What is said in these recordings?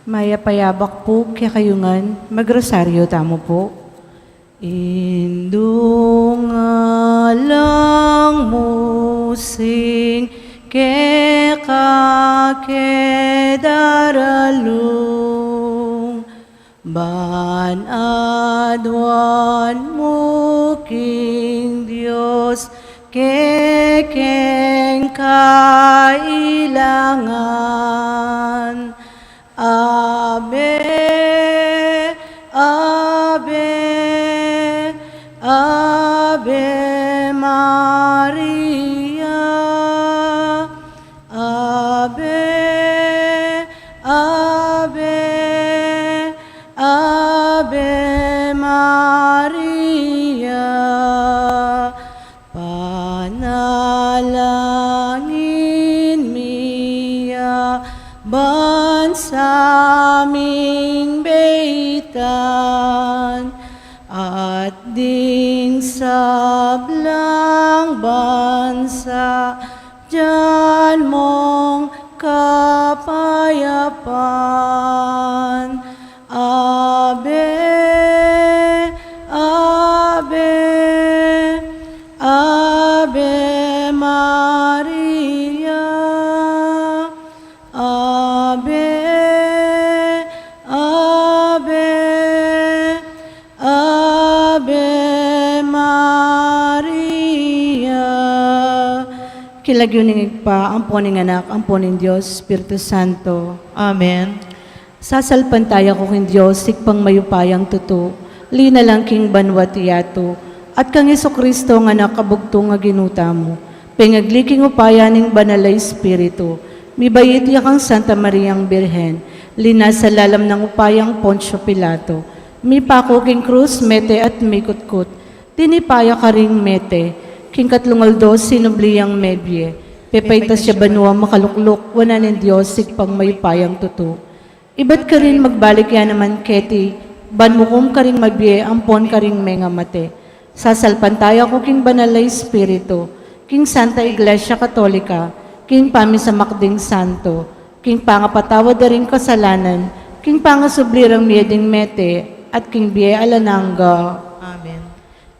Maya payabak po kaya kayungan, magrosaryo tamo po. Indungalang musing ke kakedaralung ban adwan muking Diyos kekeng kailangan. Ave, Ave, Ave Maria. Ave, Ave, Ave Maria. Panalangin miya bansaming beitan at ding sablang bansa diyan mong kapayapan. Ave, Ave, Ave Maria. Ave, Ave, Ave Maria. Kilagyuning pa ang poning anak, ang poning Diyos, Espiritu Santo. Amen. Sasalpantaya ko king Diyos, sikpang mayupayang tuto, lina lang king banwatiyato, at kang Jesucristo nga nakabugto nga ginuta mo, pengagliking upayaning banalay Espiritu, mibayit yakang Santa Mariang Birhen, lina sa lalam ng upayang Poncio Pilato, mi pako king krus, mete at mikutkut, tinipaya ka ring mete, king katlungaldo sinubliyang medye, pepaytas siya banwa makalukluk, wanan ng Diyos, sikpang mayupayang tuto. Iba't ka rin magbalik yan naman keti, banmukum ka ring mabye, ampon ka ring menga mate. Sasalpantaya ko king banalay Espiritu, king Santa Iglesia Katolika, king pamisamakding santo, king pangapatawad na ring kasalanan, king pangasublirang miyeding mete, at king biye alananga. Amen.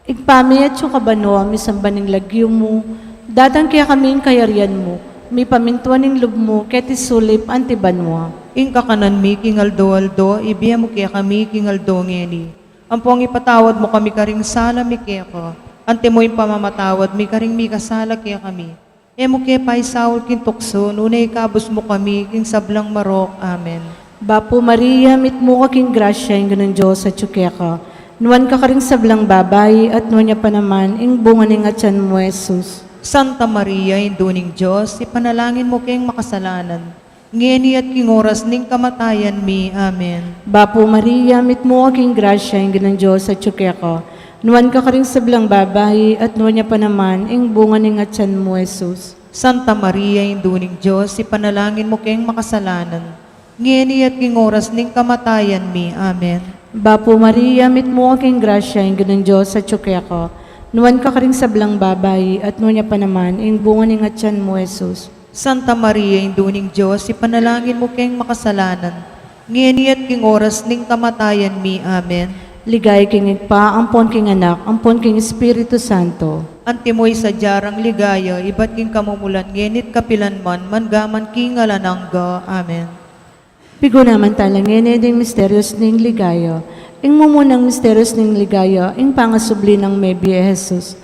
Igpami at yung kabano, misambaning lagyo mo, datang kaya kaming kayarian mo, mi pamintuan ng lub mo, keti sulip antibanwa. Ing kakanan mi kingaldo-aldo, ibiya mo kaya kami kingaldo ngeni. Ampong ipatawad mo kami karing sala mi kaya ko, ante mo yung pamamatawad mi karing mi kasala kaya kami. Emo kaya paisaul kin tukso, nunay kabus mo kami king sablang marok. Amen. Bapo Maria, mit mo ka king grasya, yung ganun Diyos at tsukeka. Nuwan ka karing sablang babay, at nuwan niya pa naman, ing bunga ning atyan mo, Jesus. Santa Maria, induning Diyos, ipanalangin mo kayong makasalanan. Ngeni at king oras ning kamatayan mi. Amen. Bapo Maria, mit mo ka king grasya, yung ganun Diyos at tsukeka. Nuwan ka karing sablang babay, at nuwan niya pa naman, ing bunga ning atyan mo, Jesus. Santa Maria, induning Diyos, ipanalangin mo kayong makasalanan. Ngeni at king oras ning kamatayan mi. Amen. Bapo Maria, mit mo ka king grasya, yung ganun Diyos at tsukeka. Nuwan ka karing sablang babay, at nuwan niya pa naman, ing bunga ning atyan mo, Jesus. Santa Maria, induning Diyos, ipanalangin mo kayong makasalanan. Ngeni at king oras ning kamatayan mi. Amen. Ligay king igpa, ampon king anak, ampon king Espiritu Santo. Antimoy sa jarang ligaya, iba't king kamumulan, ngenit kapilanman, mangaman king alanangga. Amen. Pigo naman talang ding misterios ning ligaya. Ing mumunang misterios ning ligaya, ing pangasubli ng Mebye Jesus.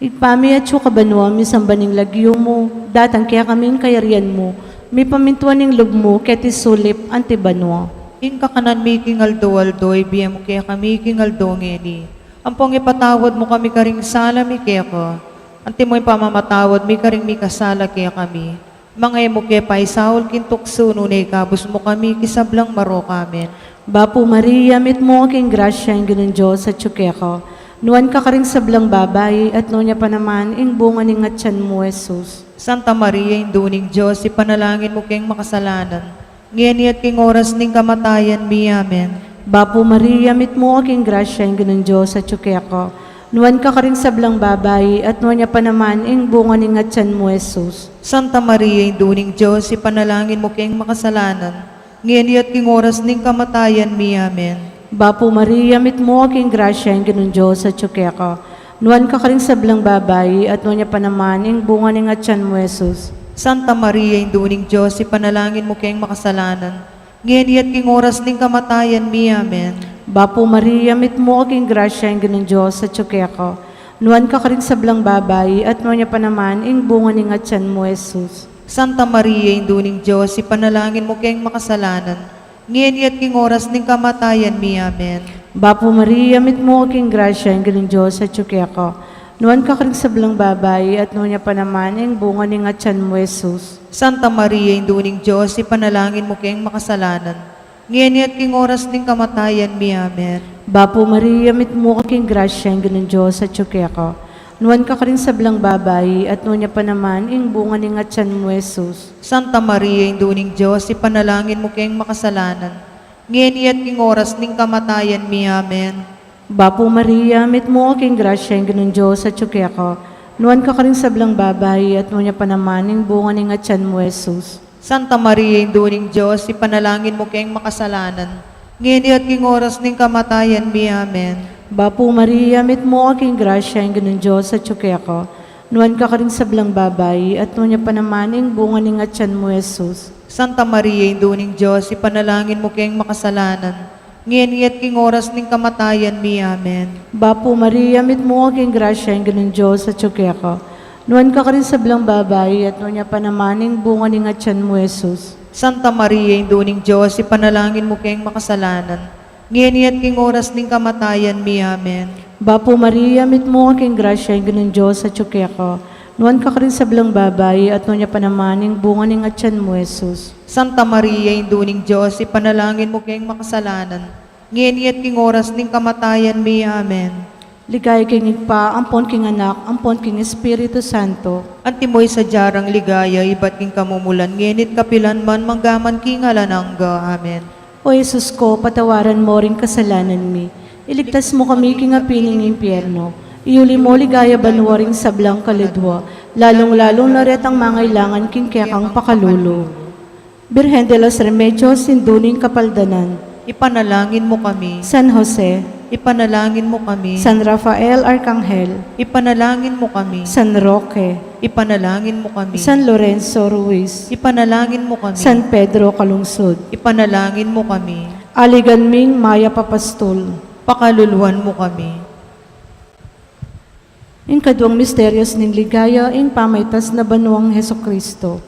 Igpami at kabanwa, misambaning lagyo mo, datang kaya kaming kayarian mo, mi pamintuan ning lub mo, keti sulip antibanwa. Ing kakanan mi kingaldo-aldo, ibiya mo kaya kami kingaldo ngeni. Ampong ipatawad mo kami karing sala mi kaya ko. Antimoy pamamatawad mi karing mi kasala kaya kami. Mga emo kaya paisaul kintukso, nunay kabus mo kami kisablang marok. Amen. Bapo Maria, mit mo aking grasya, yung ganun Diyos at tsukeka. Nuwan ka karing sablang babay, at nuwan niya pa naman, ing bunga ning atyan mo, Jesus. Santa Maria, induning Diyos, ipanalangin mo kayong makasalanan. Ngeni at king oras ning kamatayan mi. Amen. Bapo Maria, mit mo aking grasya, yung ganun Diyos at tsukeka. Nuwan ka karing sablang babay, at nuwan niya pa naman, ing bunga ning atyan mo, Jesus. Santa Maria, induning Diyos, ipanalangin mo kayong makasalanan. ngeni at king oras ning kamatayan mi. Amen. Bapo Maria, mit mo aking grasya, ang Ginoong Diyos at ka. Nuan ka karing sablang babayi, at nuan niya pa naman, ing bunga ning atyan mo, Jesus. Santa Maria, induning Diyos, ipanalangin mo kayong makasalanan, ngeni at king oras ning kamatayan mi. Amen. Bapo Maria, mit mo aking grasya, ang Ginoong Diyos at ka. Nuan ka karing sablang babayi, at nuan niya pa naman, ing bunga ning atyan mo, Jesus. Santa Maria, induning Diyos, ipanalangin mo kayong makasalanan, ngeni at king oras ning kamatayan mi. Amen. Bapo Maria, mit mo aking grasya, ang Ginoong Diyos at ka. Nuan ka karing sablang babayi, at nuan niya pa naman, ing bunga ning atyan mo, Jesus. Santa Maria, induning Diyos, ipanalangin mo kayong makasalanan, ngeni at king oras ning kamatayan mi. Amen. Bapo Maria, mit mo aking grasya, ang Ginoong Diyos at ka. Nuan ka karing sablang babayi, at nuan niya pa naman, ing bunga ning atyan mo, Jesus. Santa Maria, induning Diyos, ipanalangin mo kayong makasalanan, ngeni at king oras ning kamatayan mi. Amen. Bapo Maria, mit mo aking grasya, ang Ginoong Diyos at ka. Nuan ka karing sablang babayi, at nuan niya pa naman, ing bunga ning atyan mo, Jesus. Santa Maria, induning Diyos, ipanalangin mo kayong makasalanan, ngeni at king oras ning kamatayan mi. Amen. Bapo Maria, mit mo aking grasya, ang Ginoong Diyos at ka. Nuan ka karing sablang babayi, at nuan niya pa naman, ing bunga ning atyan mo, Jesus. Santa Maria, induning Diyos, ipanalangin mo kayong makasalanan, ngeni at king oras ning kamatayan mi. Amen. Bapo Maria, mit mo aking grasya, ang Ginoong Diyos at ka. Nuan ka karing sablang babayi, at nuan niya pa naman, ing bunga ning atyan mo, Jesus. Santa Maria, induning Diyos, ipanalangin mo kayong makasalanan, ngeni at king oras ning kamatayan mi. Amen. Bapo Maria, mit mo aking grasya, ang Ginoong Diyos at ka. Nuan ka karing sablang babayi, at nuan niya pa naman, ing bunga ning atyan mo, Jesus. Santa Maria, induning Diyos, ipanalangin mo kayong makasalanan, ngeni at king oras ning kamatayan mi. Amen. Ligay king pa, ampon king anak, ampon king Espiritu Santo. Antimoy sa jarang ligaya, iba't king kamumulan, ngenit kapilan man, manggaman king alanangga. Amen. O Jesus ko, patawaran mo ring kasalanan mi. Iligtas mo kami king apiling impyerno. Iuli mo ligaya banwa ring sablang kalidwa, lalong-lalong naret ang mangailangan king kekang pakalulo. Birhen de los Remedios, sinduning kapaldanan. Ipanalangin mo kami. San Jose, Ipanalangin mo kami. San Rafael Arcangel, Ipanalangin mo kami. San Roque, Ipanalangin mo kami. San Lorenzo Ruiz, Ipanalangin mo kami. San Pedro Calungsod, Ipanalangin mo kami. Aliganming Maya Papastol. Pakaluluan mo kami. Ing kadwang misteryos ning ligaya, ing pamaytas na banwang Heso Kristo.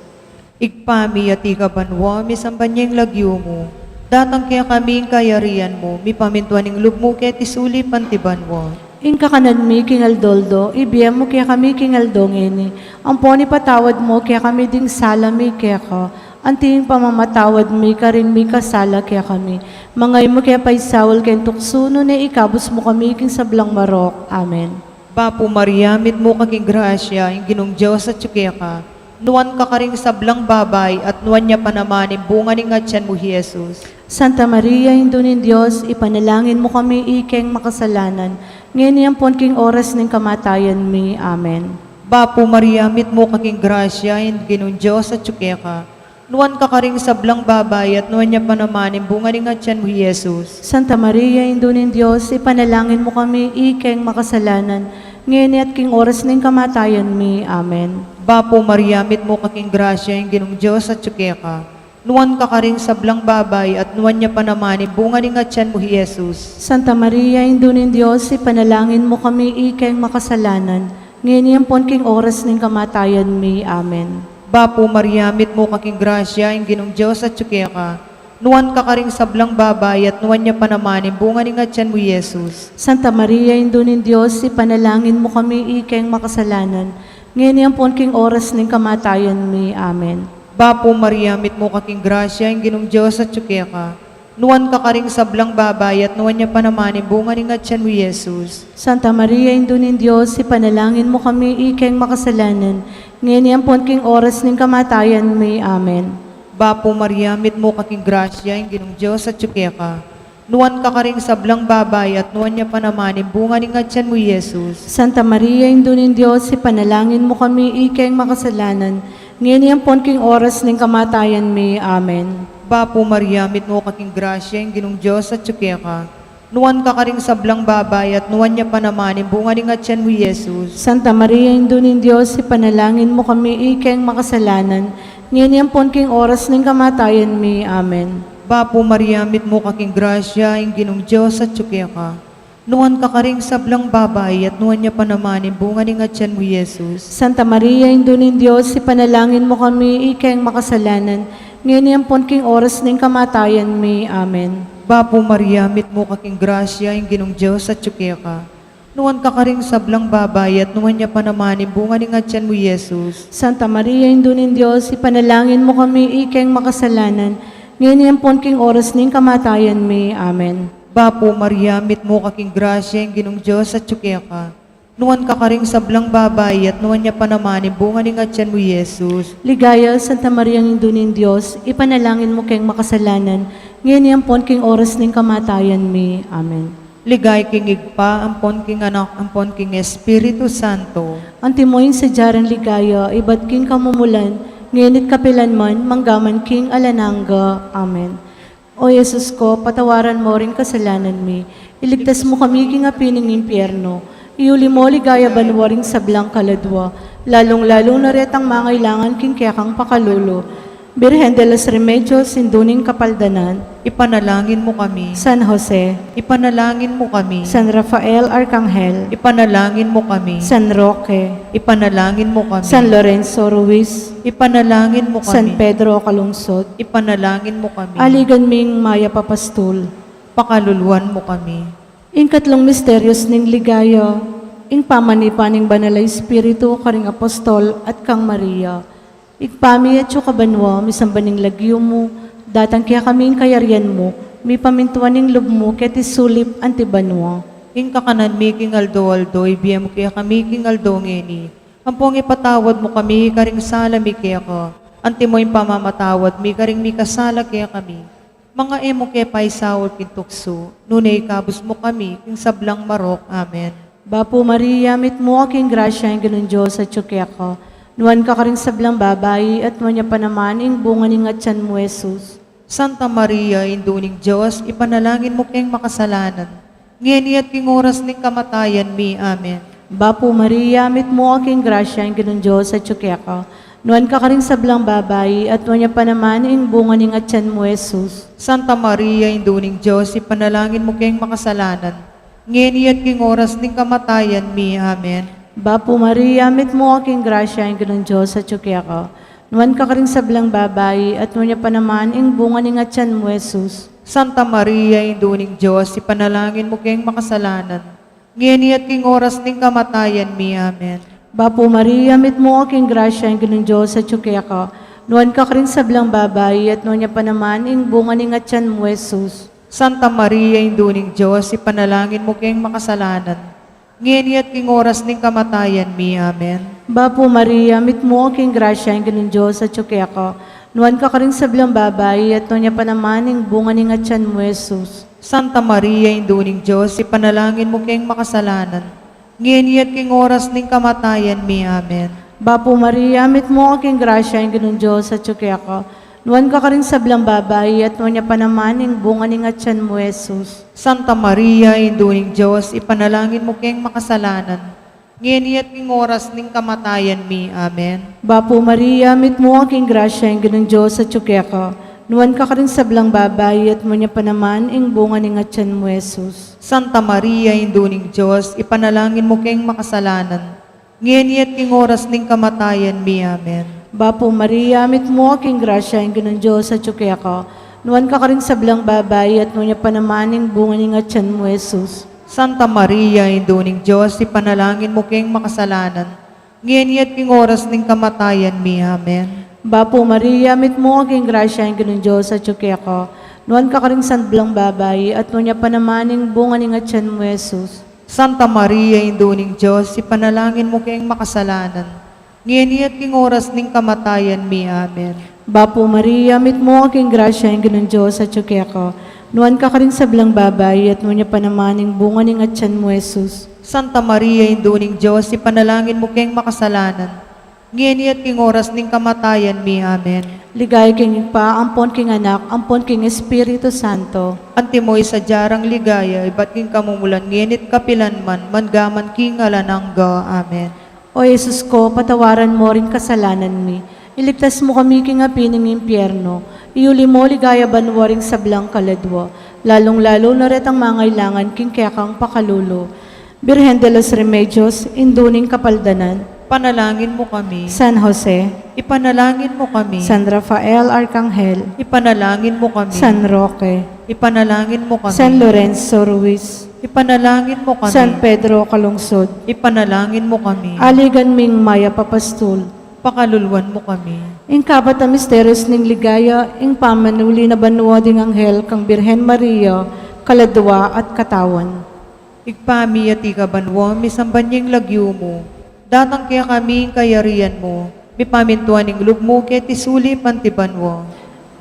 Igpami at ikabanwa, misambanyang lagyo mo. Datang kaya kami ang kayarian mo, mi pamintuan ng lugmo kaya tisuli pantibanwa. Ing kakanan mi kinaldoldo, ibiyam mo kaya kami kinaldongeni. Ang poni patawad mo kaya kami ding sala mi kaya ka. Anting pamamatawad mi ka rin mi kasala kaya kami. Mangay mo kaya paisawal kaya tuksuno na ikabos mo kami king sablang marok. Amen. Bapo Maria, mit mo kaking grasya, ang Ginong Diyos at tsukya ka. Nuwan ka karing sablang babay, at nuwan niya pa naman ang bunga ni ngatyan mo, Jesus. Santa Maria, Indo ng Diyos, ipanalangin mo kami ikeng makasalanan. Ngayon ang king oras ng kamatayan mi. Amen. Bapo Maria, mit mo kaking grasya, ang Ginong Diyos at tsukya ka. Nuwan ka karing sablang babay, at nuwan niya pa naman ang bunga ni ngatyan mo, Jesus. Santa Maria, Indo ng Diyos, ipanalangin mo kami ikeng makasalanan. Ngayon at king oras ng kamatayan mi. Amen. Bapo Maria, mit mo kaking grasya, ang Ginong Diyos at tsukya ka. Nuwan ka karing sablang babay, at nuwan niya pa naman ang bunga ni ngatyan mo, Jesus. Santa Maria, Indo ng Diyos, ipanalangin mo kami ikeng makasalanan. Ngayon ang king oras ng kamatayan mi. Amen. Bapo Maria, mit mo kaking grasya, ang Ginong Diyos at tsukya ka. Nuwan ka karing sablang babay, at nuwan niya pa naman ang bunga ni ngatyan mo, Jesus. Santa Maria, Indo ng Diyos, ipanalangin mo kami ikeng makasalanan. Ngayon ang king oras ng kamatayan mi. Amen. Bapo Maria, mit mo kaking grasya, ang Ginong Diyos at tsukya ka. Nuwan ka karing sablang babay, at nuwan niya pa naman ang bunga ni ngatyan mo, Jesus. Santa Maria, Indo ng Diyos, ipanalangin mo kami ikeng makasalanan. Ngayon ang king oras ng kamatayan mi. Amen. Bapo Maria, mit mo kaking grasya, ang Ginong Diyos at tsukya ka. Nuwan ka karing sablang babay, at nuwan niya pa naman ang bunga ni ngatyan mo, Jesus. Santa Maria, Indo ng Diyos, ipanalangin mo kami ikeng makasalanan. Ngayon ang king oras ng kamatayan mi. Amen. Bapo Maria, mit mo kaking grasya, yung ginong Diyos at tsuke ka. Nuwan ka karing sablang babay at nuwan niya pa naman, bunga ni nga tiyan mo, Jesus. Santa Maria, Indunin Diyos, ipanalangin mo kami ikeng makasalanan, ngayon pon king oras ng kamatayan mi. Amen. Bapo Maria, mit mo kaking grasya, yung ginong Diyos at tsuke ka. Nuwan ka karing sablang babay at nuwan niya pa naman, bunga ni nga tiyan mo, Jesus. Santa Maria, Indunin Diyos, ipanalangin mo kami ikeng makasalanan, ngayon pon king oras ng kamatayan mi. Amen. Bapo Maria, mit mo kaking grasya, yung ginong Diyos at tsuke ka. Nuwan ka karing sablang babay at nuwan niya pa naman, bunga ni nga tiyan mo, Jesus. Santa Maria, Indunin Diyos, ipanalangin mo kami ikeng makasalanan, ngayon pon king oras ng kamatayan mi. Amen. Bapo Maria, mit mo kaking grasya, yung ginong Diyos at tsuke ka. Nuwan ka karing sablang babay at nuwan niya pa naman, bunga ni nga tiyan mo, Jesus. Ligaya, Santa Maria, Indunin Diyos, ipanalangin mo keng makasalanan, ngayon pon king oras ng kamatayan mi. Amen. Ligay king igpa, ampon king anak, ampon king Espiritu Santo. Antimoyin sa jarang ligaya, ibat king kamumulan, ngayon kapilan man, manggaman king alananga. Amen. O Yesus ko, patawaran mo rin kasalanan mi, iligtas mo kami king apining impyerno, iuli mo ligaya banwaring sablang kaladwa, lalong-lalong na retang mangailangan king kayakang pakalulo, Birhen de los Remedios, Sinduning Kapaldanan, Ipanalangin mo kami. San Jose, Ipanalangin mo kami. San Rafael Arcangel, Ipanalangin mo kami. San Roque, Ipanalangin mo kami. San Lorenzo Ruiz, Ipanalangin mo San kami. Pedro Calungsod, Ipanalangin mo kami. Aligan Ming Maya Papastul. Pakaluluan mo kami. Ing katlong misteryos ning ligaya, ing pamanipaning banalay Espiritu, karing Apostol at kang Maria. Igpami at kabanwa, misambaning lagyo mo, datang kaya kaming kayarian mo, mi pamintuan ning lub mo, ket isulip antibanwa. Ing kakanan mi king aldo, ibiyem kaya kami king aldo ngeni. Ampong ipatawad mo kami, karing sala mi kaya ko. Anti mo yung pamamatawad, mi karing mi kasala kaya kami. Mga emo kaya paisawal kintukso, nunay kabus mo kami, king sablang marok. Amen. Bapo Maria, mit mo aking grasya, ang ganun Diyos at kaya ka. Nuwan ka karing sablang babayi, at nuwan niya pa naman, ing bunga ning atyan mo, Jesus. Santa Maria, induning Diyos, ipanalangin mo kayong makasalanan. Ngayon at king oras ning kamatayan mi. Amen. Bapo Maria, mit mo aking grasya, ang ganun Diyos at kaya ka. Nuwan ka karing sablang babayi, at nuwan niya pa naman, ing bunga ning atyan mo, Jesus. Santa Maria, induning Diyos, ipanalangin mo kayong makasalanan. Ngayon at king oras ning kamatayan mi. Amen. Bapo Maria, mit mo aking grasya, ang ganun Diyos at kaya ka. Nuwan ka karing sablang babayi, at nuwan niya pa naman, ing bunga ning atyan mo, Jesus. Santa Maria, induning Diyos, ipanalangin mo kayong makasalanan. Ngayon at king oras ning kamatayan mi. Amen. Bapo Maria, mit mo aking grasya, ang ganun Diyos at kaya ka. Nuwan ka karing sablang babayi, at nuwan niya pa naman, ing bunga ning atyan mo, Jesus. Santa Maria, induning Diyos, ipanalangin mo kayong makasalanan. Ngayon at king oras ning kamatayan mi. Amen. Bapo Maria, mit mo aking grasya, ang ganun Diyos at kaya ka. Nuwan ka karing sablang babayi, at nuwan niya pa naman, ing bunga ning atyan mo, Jesus. Santa Maria, induning Diyos, ipanalangin mo kayong makasalanan. Ngayon at king oras ning kamatayan mi. Amen. Bapo Maria, mit mo aking grasya, ang ganun Diyos at kaya ka. Nuwan ka karing sablang babayi, at nuwan niya pa naman, ing bunga ning atyan mo, Jesus. Santa Maria, induning Diyos, ipanalangin mo kayong makasalanan. Ngayon at king oras ning kamatayan mi. Amen. Bapo Maria, mit mo aking grasya, ang ganun Diyos at kaya ka. Nuwan ka karing sablang babayi, at nuwan niya pa naman, ing bunga ning atyan mo, Jesus. Santa Maria, induning Diyos, ipanalangin mo kayong makasalanan. Ngayon at king oras ning kamatayan mi. Amen. Bapo Maria, mit mo aking grasya, ang ganun Diyos at kaya ka. Nuwan ka karing sablang babayi, at nuwan niya pa naman, ing bunga ning atyan mo, Jesus. Santa Maria, induning Diyos, ipanalangin mo kayong makasalanan. Ngayon at king oras ning kamatayan mi. Amen. Bapo Maria, mit mo aking grasya, ang ganun Diyos at kaya ka. Nuwan ka karing sablang babayi, at nuwan niya pa naman, ing bunga ning atyan mo, Jesus. Santa Maria, induning Diyos, ipanalangin mo kayong makasalanan. Ngayon at king oras ning kamatayan mi. Amen. Bapo Maria, mit mo aking grasya, ang ganun Diyos at kaya ka. Nuwan ka karing sablang babayi, at nuwan niya pa naman, ing bunga ning atyan mo, Jesus. Santa Maria, induning Diyos, ipanalangin mo kayong makasalanan. ngeni at king oras ning kamatayan mi. Amen. Ligaya king pa, ampon king anak, ampon king Espiritu Santo. Antimoy sa jarang ligaya, iba't king kamumulan, ngenit kapilanman, mangaman king alanangga. Amen. O Jesus ko, patawaran mo rin kasalanan mi. Iligtas mo kami king apining impyerno. Iuli mo ligaya banwaring sablang kaladwa. Lalong-lalo na ret ang mangailangan king kayakang pakalulo. Birhen de los Remedios, induning kapaldanan. Panalangin mo kami. San Jose, Ipanalangin mo kami. San Rafael Arcangel, Ipanalangin mo kami. San Roque, Ipanalangin mo kami. San Lorenzo Ruiz, Ipanalangin mo kami. San Pedro Calungsod, Ipanalangin mo kami. Aligan Ming Maya Papastul, Pakaluluan mo kami. ing kabat na misterios ning ligaya, ing pamanuli na banwa ding anghel kang Birhen Maria, kaladwa at katawan. Igpami at ikabanwa, misambanyeng lagyo mo. Datang kaya kami ang kayarian mo. May pamintuan ng lugmo kaya tisuli pantibanwa.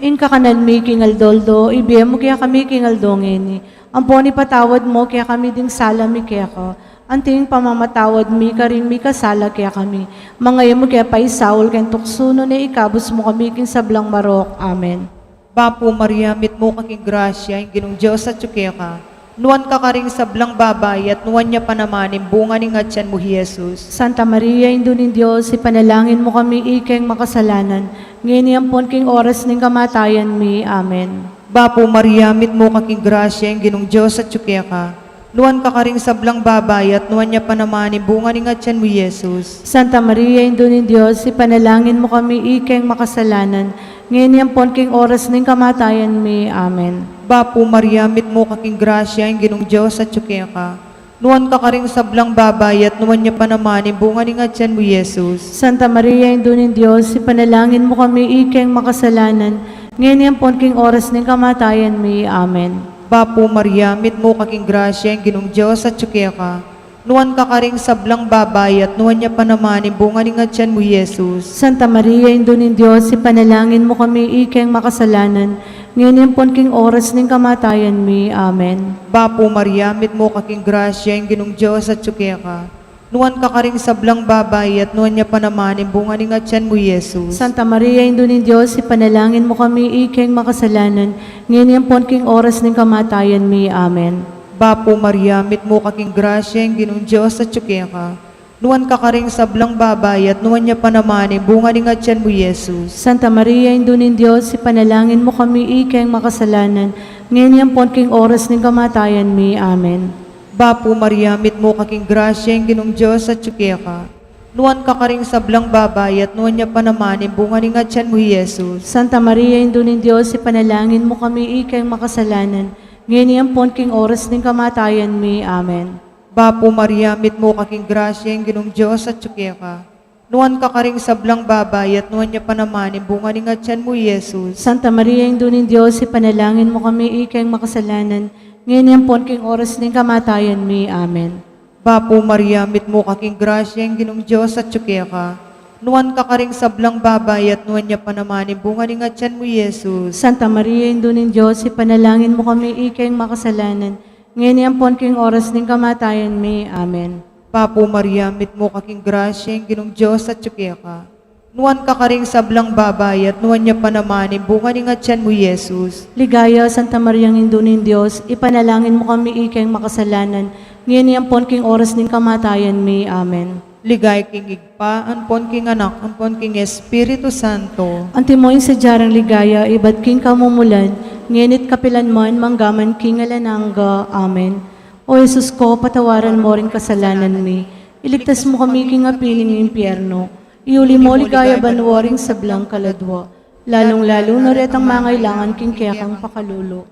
Ing kakanan mi kingal-doldo, ibiyem mo kaya kami kingal-dongeni. Amponi patawad mo kaya kami ding sala mi kaya ka. Anting pamamatawad mi karing mi kasala kaya kami. Mangayam mo kaya paisawol kaya tuksuno na ikabos mo kami king sablang marok. Amen. Bapo Maria, mit mo kaking grasya, yung ginong Diyos at tsukya ka. Nuwan ka karing sablang babay at nuwan niya panamanin bunga ni ngatyan mo, Jesus. Santa Maria, Indunin Diyos, ipanalangin mo kami ikeng makasalanan. Ngayon ampon king oras ning kamatayan mi. Amen. Bapo Maria, mit mo kaking grasya, yung ginong Diyos at tsukya ka. Nuwan ka karing sablang babay at nuwan niya panamanin bunga ni ngatyan mo, Jesus. Santa Maria, Indunin Diyos, ipanalangin mo kami ikeng makasalanan. Ngayon ampon king oras ning kamatayan mi. Amen. Bapo Maria, mit mo kaking grasya, yung ginong Diyos at tsukya ka. Nuwan ka karing sablang babay at nuwan niya panamanin bunga ni ngatyan mo, Jesus. Santa Maria, Indunin Diyos, ipanalangin mo kami ikeng makasalanan. Ngayon ampon king oras ning kamatayan mi. Amen. Bapo Maria, mit mo kaking grasya, yung ginong Diyos at tsukya ka. Nuwan ka karing sablang babay at nuwan niya panamanin bunga ni ngatyan mo, Jesus. Santa Maria, Indunin Diyos, ipanalangin mo kami ikeng makasalanan. Ngayon ampon king oras ning kamatayan mi. Amen. Bapo Maria, mit mo kaking grasya, yung ginong Diyos at tsukya ka. Nuwan ka karing sablang babay at nuwan niya panamanin bunga ni ngatyan mo, Jesus. Santa Maria, Indunin Diyos, ipanalangin mo kami ikeng makasalanan. Ngayon ampon king oras ning kamatayan mi. Amen. Bapo Maria, mit mo kaking grasya, yung ginong Diyos at tsukya ka. Nuwan ka karing sablang babay at nuwan niya panamanin bunga ni ngatyan mo, Jesus. Santa Maria, Indunin Diyos, ipanalangin mo kami ikeng makasalanan. Ngayon ampon king oras ning kamatayan mi. Amen. Bapo Maria, mit mo kaking grasya, yung ginong Diyos at tsukya ka. Nuwan ka karing sablang babay at nuwan niya panamanin bunga ni ngatyan mo, Jesus. Santa Maria, Indunin Diyos, ipanalangin mo kami ikeng makasalanan. Ngayon ampon king oras ning kamatayan mi. Amen. Bapo Maria, mit mo kaking grasya, yung ginong Diyos at tsukya ka. Nuwan ka karing sablang babay at nuwan niya panamanin bunga ni ngatyan mo, Jesus. Santa Maria, Indunin Diyos, ipanalangin mo kami ikeng makasalanan. Ngayon ampon king oras ning kamatayan mi. Amen. Bapo Maria, mit mo kaking grasya, yung ginong Diyos at tsukya ka. Nuwan ka karing sablang babay at nuwan niya panamanin bunga ni ngatyan mo, Jesus. Santa Maria, Indunin Diyos, ipanalangin mo kami ikeng makasalanan. Ngayon ampon king oras ning kamatayan mi. Amen. Bapo Maria, mit mo kaking grasya, yung ginong Diyos at tsukya ka. Nuwan ka karing sablang babay at nuwan niya panamanin bunga ni ngatyan mo, Jesus. Ligaya, Santa Maria, Indunin Diyos, ipanalangin mo kami ikeng makasalanan. Ngayon ampon king oras ning kamatayan mi. Amen. Ligay king igpa, anpon king anak, anpon king Espiritu Santo. Antimoy sa jarang ligaya, iba't king kamumulan, ngenit kapilan man, manggaman king alanangga. Amen. O Jesus ko, patawaran mo rin kasalanan mi. Iligtas mo kami king apiling impyerno. Iuli mo ligaya banwaring sablang kaladwa. Lalong-lalo na ret ang mangailangan king kayakang pakalulo.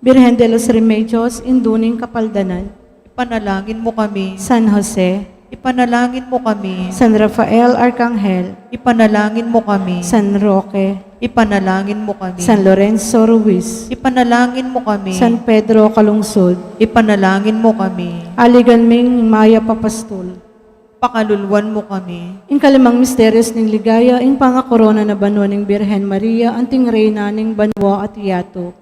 Birhen de los Remedios, induning kapaldanan. Ipanalangin mo kami. San Jose, Ipanalangin mo kami. San Rafael Arcangel, Ipanalangin mo kami. San Roque, Ipanalangin mo kami. San Lorenzo Ruiz, Ipanalangin mo kami. San Pedro Calungsod, Ipanalangin mo kami. Aligan Ming Maya Papastul. Pakaluluan mo kami. Ing kalimang misterios ning ligaya, ing pangakorona na banwa ning Birhen Maria, anting reyna ning banwa at yato.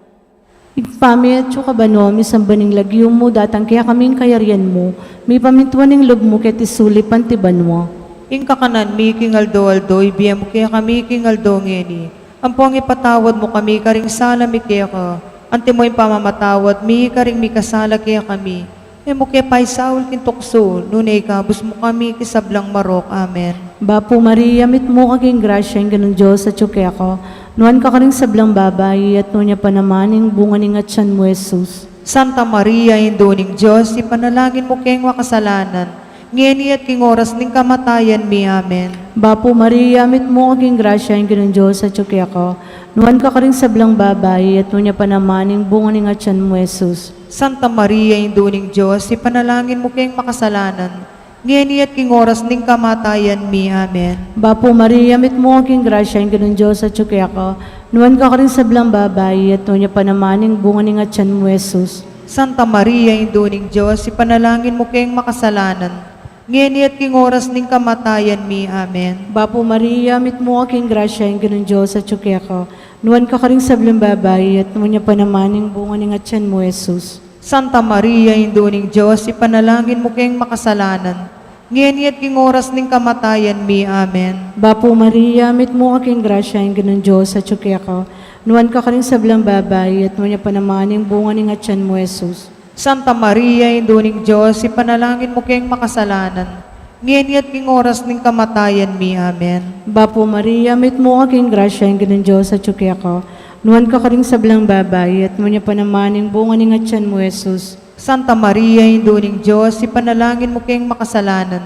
Igpami at suka banwa, misambaning lagyo mo, datang kaya kaming kayarian mo, may pamintuan ning lugmo ket isuli panti banwa. Ingka kanan mi kingaldo-aldo, ibiyam mo kaya kami kingaldo ngeni. Ampong ipatawad mo kami karing sala mi kaya ka. Ante mo yung pamamatawad mi karing mi kasala kaya kami. E mo kaya pa'y saul kintukso, nunay kabus mo kami kisablang marok. Amen. Bapo Maria, mit mo kaging grasya, yung ganun Diyos at yuki ako. Nuan ka karing sablang babae, at nunya pa naman yung bunga ni nga tiyan mo, Jesus. Santa Maria, Induning Diyos, ipanalangin mo kayong makasalanan. Ngeni at king oras ning kamatayan mi. Amen. Bapo Maria, mit mo kaging grasya, yung ganun Diyos at yuki ako. Nuan ka karing sablang babae, at nunya pa naman yung bunga ni nga tiyan mo, Jesus. Santa Maria, Induning Diyos, ipanalangin mo kayong makasalanan. Ngeni at king oras ning kamatayan mi. Amen. Bapo Maria, mit mo kaging grasya, yung ganun Diyos at yuki ako. Nuan ka karing sablang babae, at nunya pa naman yung bunga ni nga tiyan mo, Jesus. Santa Maria, Induning Diyos, ipanalangin mo kayong makasalanan. Ngeni at king oras ning kamatayan mi. Amen. Bapo Maria, mit mo aking grasya, yung ganun Diyos at yuki ako. Nuwan ka karing sablang babae, at nuwan niya pa naman yung bunga ni nga tiyan mo, Jesus. Santa Maria, Induning Diyos, ipanalangin mo kayong makasalanan. Ngeni at king oras ning kamatayan mi. Amen. Bapo Maria, mit mo aking grasya, yung ganun Diyos at yuki ako. Nuwan ka karing sablang babae, at nuwan niya pa naman yung bunga ni nga tiyan mo, Jesus. Santa Maria, Induning Diyos, ipanalangin mo kayong makasalanan. Ngeni at king oras ning kamatayan mi. Amen. Bapo Maria, mit mo aking grasya, yung ganun Diyos at yuki ako. Nuwan ka karing sablang babae, at nuwan niya pa naman yung bunga ni nga tiyan mo, Jesus. Santa Maria, Induning Diyos, ipanalangin mo kayong makasalanan.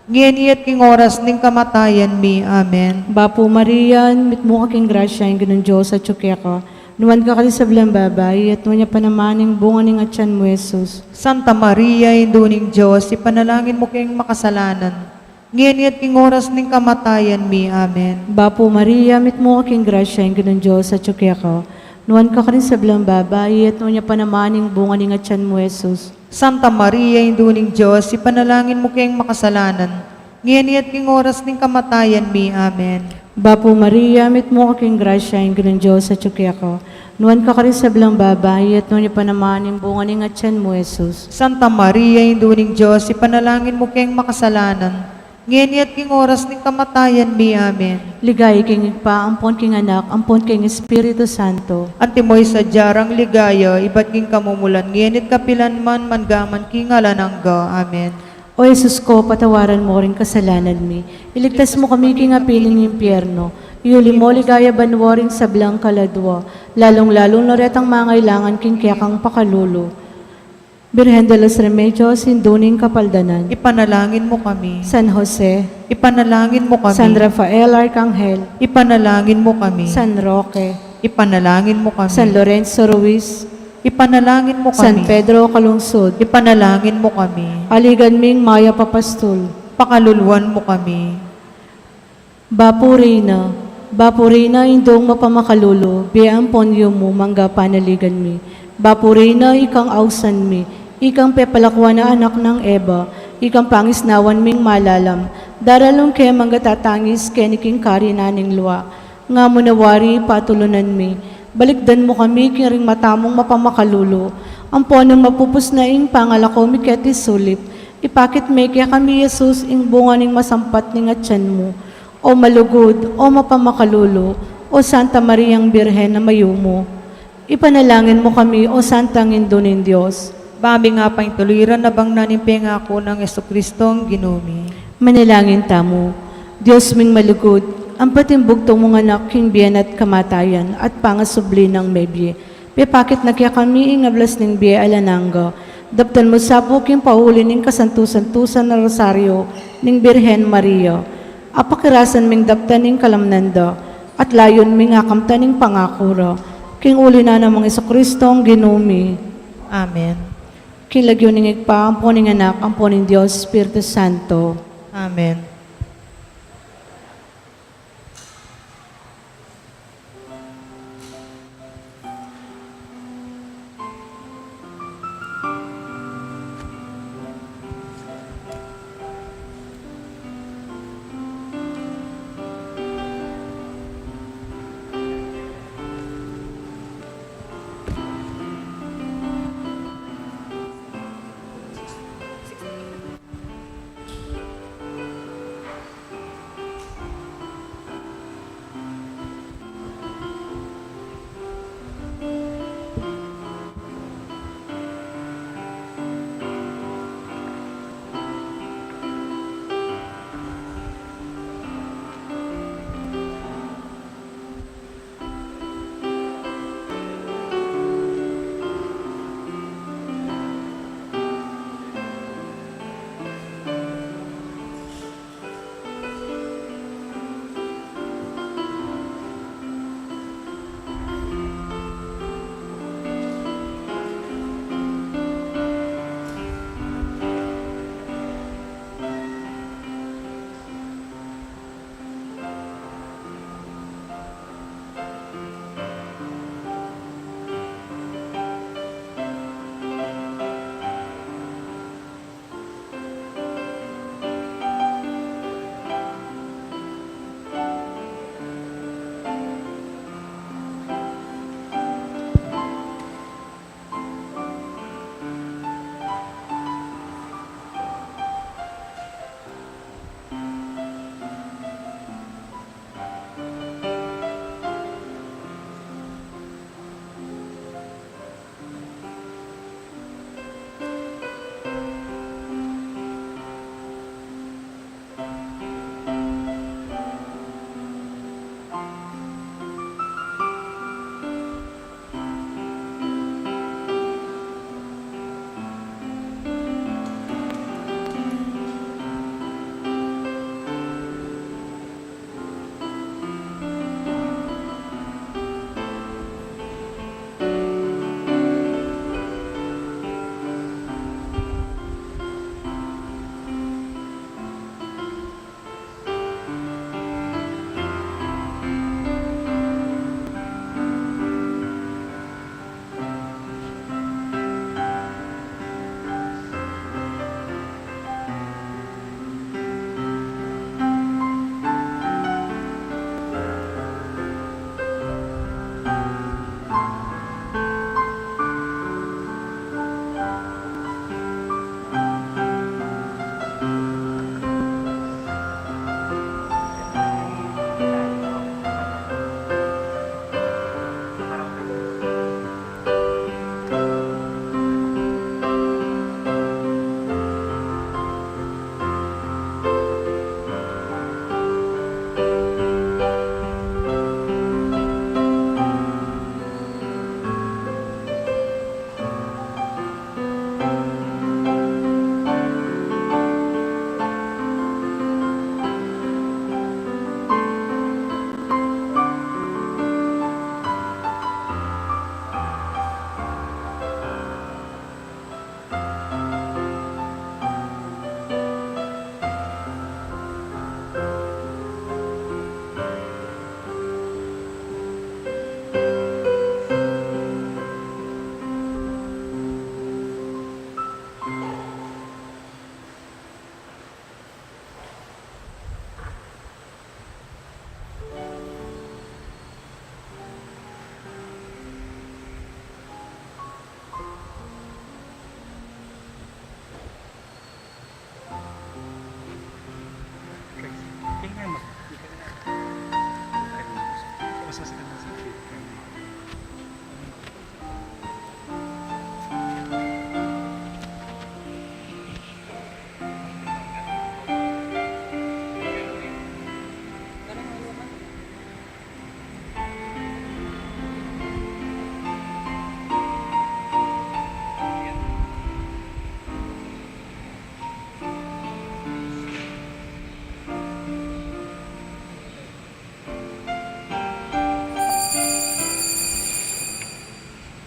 Ngeni at king oras ning kamatayan mi. Amen. Bapo Maria, mit mo aking grasya, yung ganun Diyos at yuki ako. Nuwan ka karing sablang babae, at nuwan niya pa naman yung bunga ni nga tiyan mo, Jesus. Santa Maria, Induning Diyos, ipanalangin mo kayong makasalanan. Ngeni at king oras ning kamatayan mi. Amen. Bapo Maria, mit mo aking grasya, yung ganun Diyos at yuki ako. Nuwan ka karing sablang babae, at nuwan niya pa naman yung bunga ni nga tiyan mo, Jesus. Santa Maria, Induning Diyos, ipanalangin mo kayong makasalanan. Ngeni at king oras ning kamatayan mi. Amen. Bapo Maria, mit mo aking grasya, yung ganun Diyos at yuki ako. Nuwan ka karing sablang babae, at nuwan niya pa naman yung bunga ni nga tiyan mo, Jesus. Santa Maria, Induning Diyos, ipanalangin mo kayong makasalanan. Ngeni at king oras ning kamatayan mi. Amen. Ligay king pa, ampon king anak, ampon king Espiritu Santo. Antimoy sa jarang ligaya, iba't king kamumulan, ngenit kapilan man mangaman king alanangga. Amen. O Jesus ko, patawaran mo rin kasalanan mi. Iligtas mo kami king apiling impyerno. Iuli mo ligaya banwaring sablang kaladwa. Lalong-lalong loretang mangailangan king kiyakang pakalulo. Birhen de los Remedios, Hinduning Kapaldanan. Ipanalangin mo kami. San Jose, Ipanalangin mo kami. San Rafael Arcangel, Ipanalangin mo kami. San Roque, Ipanalangin mo kami. San Lorenzo Ruiz, Ipanalangin mo San kami. Pedro Calungsod, Ipanalangin mo kami. Aligan Ming Maya Papastul, Pakaluluan mo kami. Bapurina, indong mapamakalulo, biyang ponyo mo, mangga panaligan mi. Bapurina, ikang ausan mi, ikang pepalakwa na anak ng Eva, ikang pangisnawan ming malalam, daralong ke mangga tatangis keniking kari naning luwa, nga munawari patulunan mi, balikdan mo kami kiring matamong mapamakalulo, ang ponong mapupus na ing pangalako mi keti sulip, ipakit may kaya kami Jesus ing bunga ning masampat ning atyan mo, o malugod, o mapamakalulo, o Santa Mariang Birhen na mayumo. Ipanalangin mo kami, o Santang Indunin Diyos. Bami nga pang tuliran na bang nanimpe nga ako ng Jesucristong ginumi. Manalangin tamo, Diyos ming malugod, ang patimbugtong mong anak king biyan at kamatayan at pangasubli ng mebye. Pipakit na kaya kami ingablas ng biya alananga. Daptan mo sa buking pauli ng kasantusan-tusan na rosaryo ng Birhen Maria. Apakirasan ming daptan ng kalamnanda at layon ming akamtan ng pangakura. King uli na namang Jesucristong ginumi. Amen. King lagyo ning igpa, ang poning anak, ang poning Diyos, Espiritu Santo. Amen.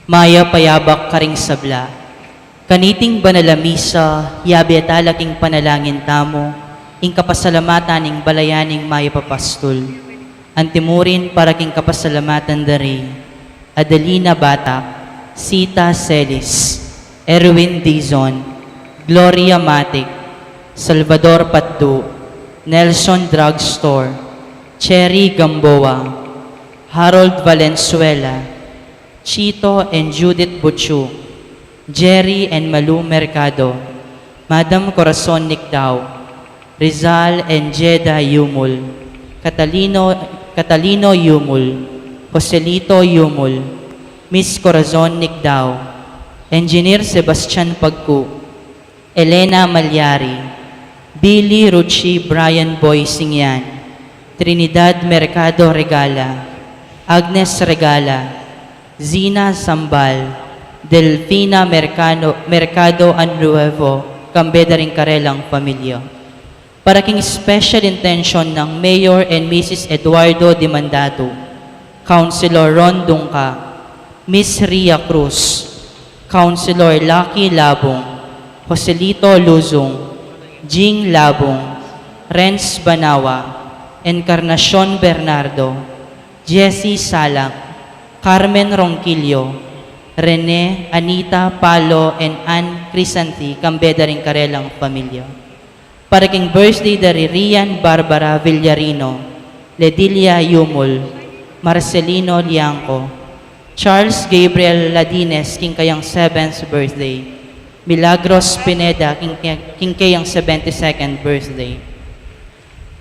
Maya payabak karing sabla. Kaniting banalamisa, yabi at alaking panalangin tamo, ing kapasalamatan ing balayaning maya papastol. Antimurin para king kapasalamatan dari, Adelina Batak, Sita Celis, Erwin Dizon, Gloria Matic, Salvador Patdu, Nelson Drugstore, Cherry Gamboa, Harold Valenzuela, Chito and Judith Butchu, Jerry and Malu Mercado, Madam Corazon Nicdao, Rizal and Jeda Yumul, Catalino Yumul, Joselito Yumul, Miss Corazon Nicdao, Engineer Sebastian Pagku, Elena Malyari, Billy Ruchi Brian Boy Singyan, Trinidad Mercado Regala, Agnes Regala, Zina Sambal, Delfina Mercado Anuevo, Cambeda ring Karelang Pamilya. Para king special intention ng Mayor and Mrs. Eduardo Dimandado, Councilor Ron Dungka, Miss Ria Cruz, Councilor Lucky Labong, Joselito Luzong, Jing Labong, Renz Banawa, Encarnacion Bernardo, Jessie Salang, Carmen Ronquillo, Rene, Anita, Palo, and Ann Crisanti, Cambeda ring Karelang Pamilya. Para king birthday dari Rian Barbara Villarino, Ledilia Yumul, Marcelino Liangco, Charles Gabriel Ladines, king kayang 7th birthday, Milagros Pineda, king kayang 72nd birthday.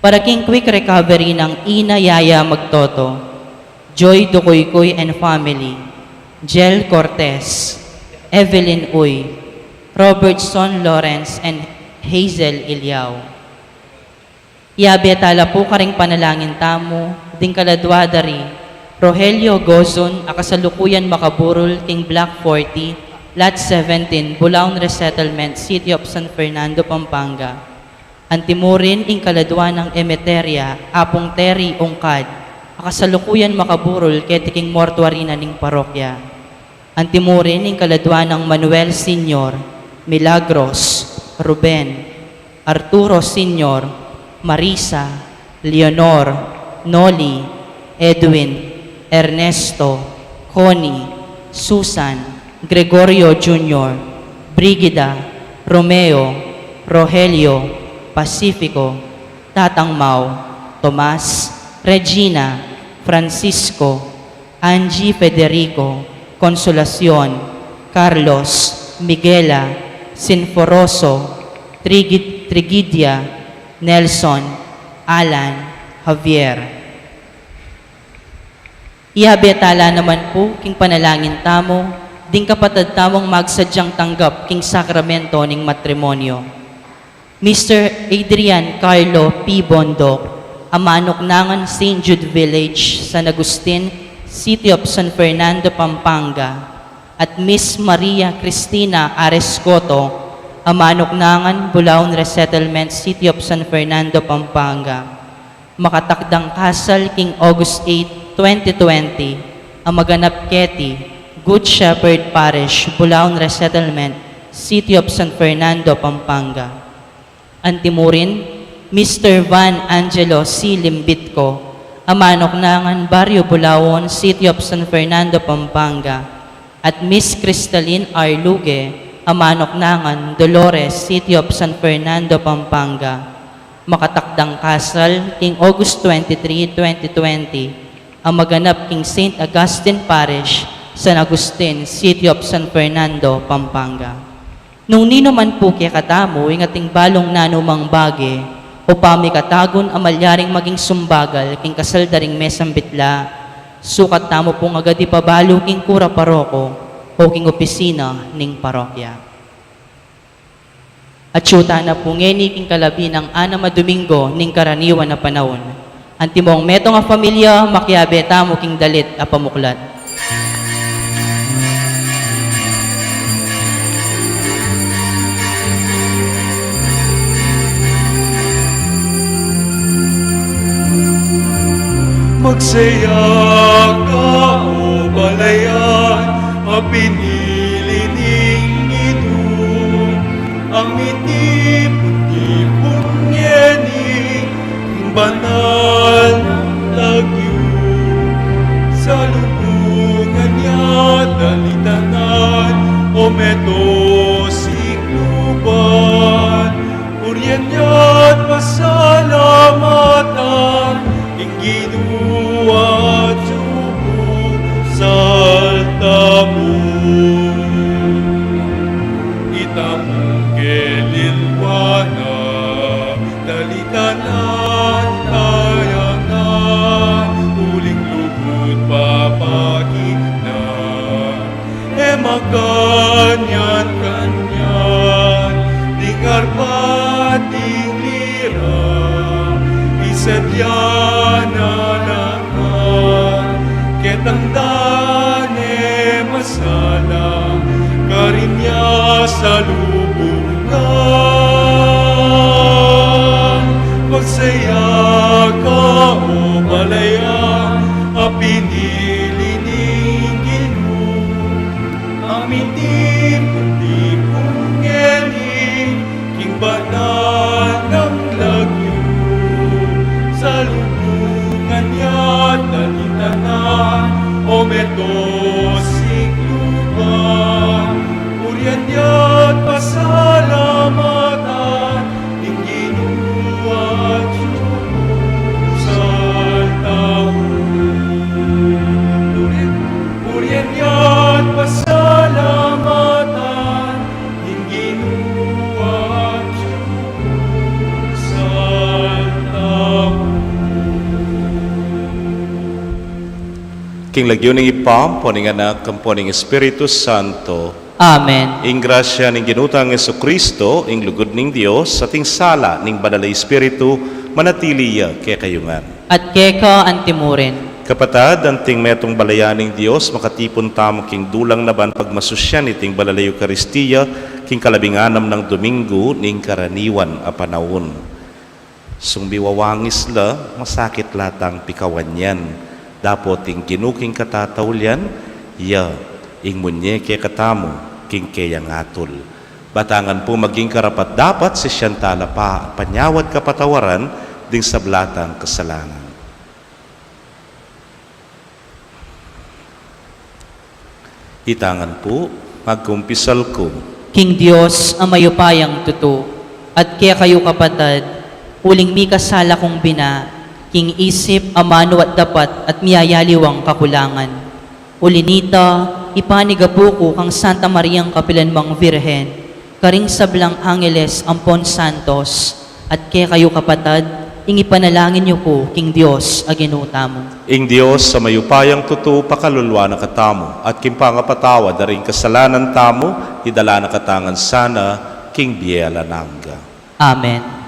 Para king quick recovery ng Ina Yaya Magtoto, Joy Dukoykoy and family, Jel Cortez, Evelyn Uy, Robertson Lawrence, and Hazel Ilyao. Iabi atala po karing panalangin tamo, ding kaladwa dari, Rogelio Gozon, akasalukuyan makaburol, king Black 40, Lot 17, Bulaon Resettlement, City of San Fernando, Pampanga. Antimurin, ing kaladwa ng Emeteria, Apong Terry Ungkad, akasalukuyan makaburol, ketiking mortuary na ning parokya. Antimurin, ing kaladwa ng Manuel Senior, Milagros, Ruben, Arturo Senior, Marisa, Leonor, Noli, Edwin, Ernesto, Connie, Susan, Gregorio Jr., Brigida, Romeo, Rogelio, Pacifico, Tatang Mau, Tomas, Regina, Francisco, Angie Federico, Consolacion, Carlos, Miguela, Sinforoso, Trigidia, Nelson, Alan, Javier. Ihabetala naman po king panalangin tamo, ding kapatid tamong magsadyang tanggap king sakramento ning matrimonyo. Mr. Adrian Carlo P. Bondok, amanok nangan St. Jude Village, San Agustin, City of San Fernando, Pampanga, at Miss Maria Cristina Arescoto, amanok nangan Bulaon Resettlement, City of San Fernando, Pampanga. Makatakdang kasal king August 8, 2020, ang maganap keti, Good Shepherd Parish, Bulaon Resettlement, City of San Fernando, Pampanga. Antimurin, Mr. Van Angelo C. Limbitco, amanok nangan Barrio Bulaon, City of San Fernando, Pampanga, at Miss Cristalline R. Luge, amanok nangan Dolores, City of San Fernando, Pampanga. Makatakdang kasal king August 23, 2020, ang maganap king St. Augustine Parish, San Agustin, City of San Fernando, Pampanga. Nung nino man po kaya katamo, ingating balong nanumang bage, o pamikatagon amalyaring maging sumbagal, king kasal daring mesang bitla, sukat tamo po agad ipabalo king kura paroko, o king opisina ning parokya. At syuta na po ngeni king kalabi ng Ana Domingo ning karaniwan na panahon. Antimong meto nga pamilya, makyabe tamo king dalit a pamuklat. Magsaya ka o balayan, tandane masala karinya sa lubungan. Magsaya ka o malaya, pinili ning Ginoo. Amitin kundi kung ngeni, king banal ng lagyo. Sa lubungan niya talitanan, o metosik lupa. Urian niya't pasalamatan, ning Ginoo at Purian niya't pasalamatan, hindi nuwag sa King lagyo ning ipam, poning anak, poning Espiritu Santo. Amen. Ing grasya ning ginutang Jesucristo, ing lugod ning Dios, sa ting sala ning banal na Espiritu, manatiliya kay kayungan. At keka antimurin. Kapatad, anting metong balayaning Dios, makatipon tamo king dulang naban pagmasusyan iting balalay Eucharistia, king kalabinganam ng Domingo, ning karaniwan a panahon. Sumbiwawangis la, masakit latang pikawan yan. Dapat ing ginuking katatawlyan, ya, ing munye kay katamo, king kayang atol. Batangan po maging karapat dapat si siyantala pa, panyawad kapatawaran, ding sablatang kasalanan. Itangan po, magkumpisal ko. King Diyos, ang mayupayang tuto, at kaya kayo kapatad, uling mi kasala kong bina, king isip, amano at dapat, at miyayaliwang kakulangan. Ulinita, ipanigapo ko kang Santa Mariang Kapilanmang Virhen, karing sablang Angeles Ampon Santos, at kaya kayo kapatad, ing ipanalangin niyo ko, king Diyos, aginuta mo. Ing Diyos sa mayupayang tuto pakalulwa na katamo at kimpangapatawa daring kasalanan tamo idala na katangan sana king Biela Nangga. Amen.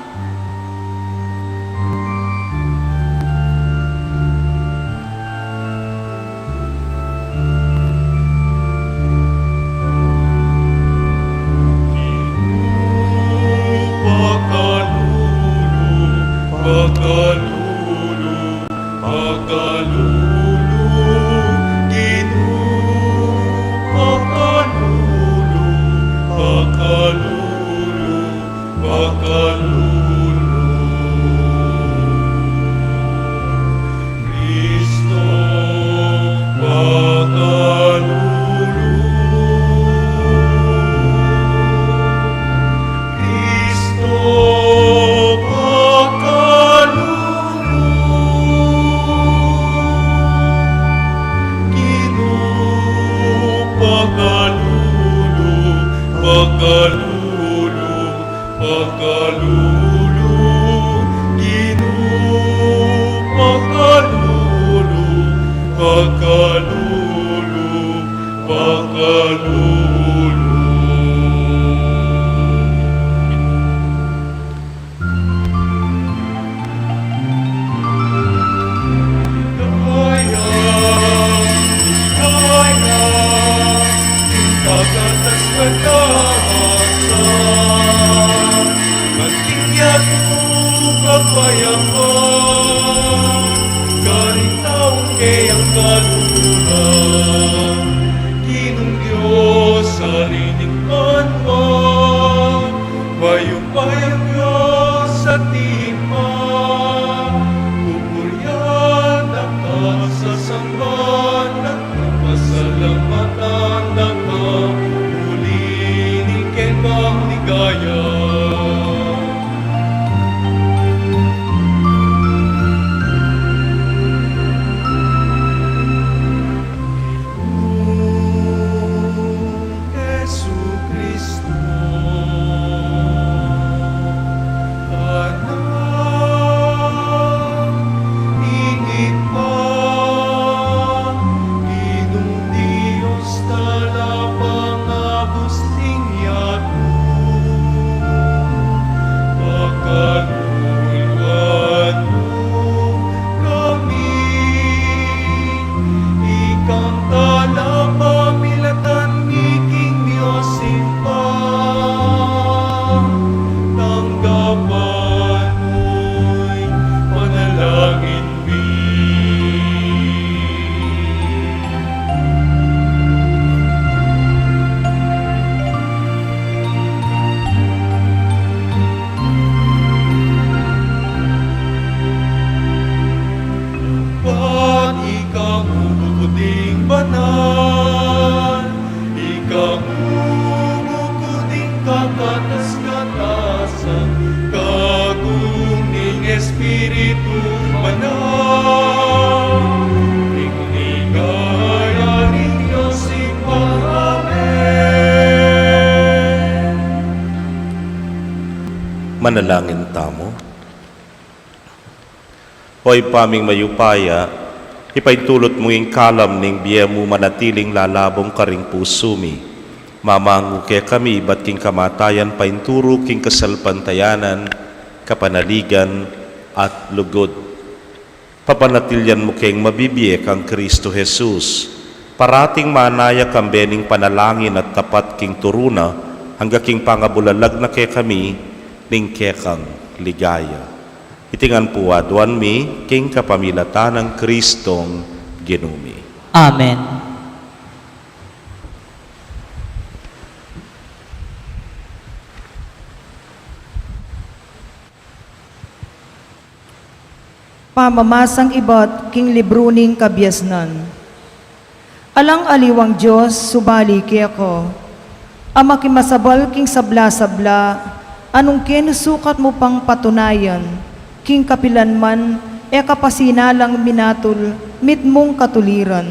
Manalangin tamo. Hoy paming mayupaya, ipaintulot mo yung kalam ning biya mo manatiling lalabong karing pusumi. Mamangu ke kami bat king kamatayan painturo king kasalpantayanan, kapanaligan at lugod. Papanatilyan mo keng mabibiyek ang Kristo Jesus. Parating manaya kang bening panalangin at tapat king turuna, hangga king pangabulalag na ke kami, ning kekang ligaya. Itingan po adwan mi, king kapamilatan ng Kristong ginumi. Amen. Pamamasang iba't king libruning kabiasnan. Alang aliwang Diyos, subali keko. Ama kimasabal king sabla-sabla, anong kinusukat mo pang patunayan, king kapilanman, kapasinalang minatul, mitmong katuliran.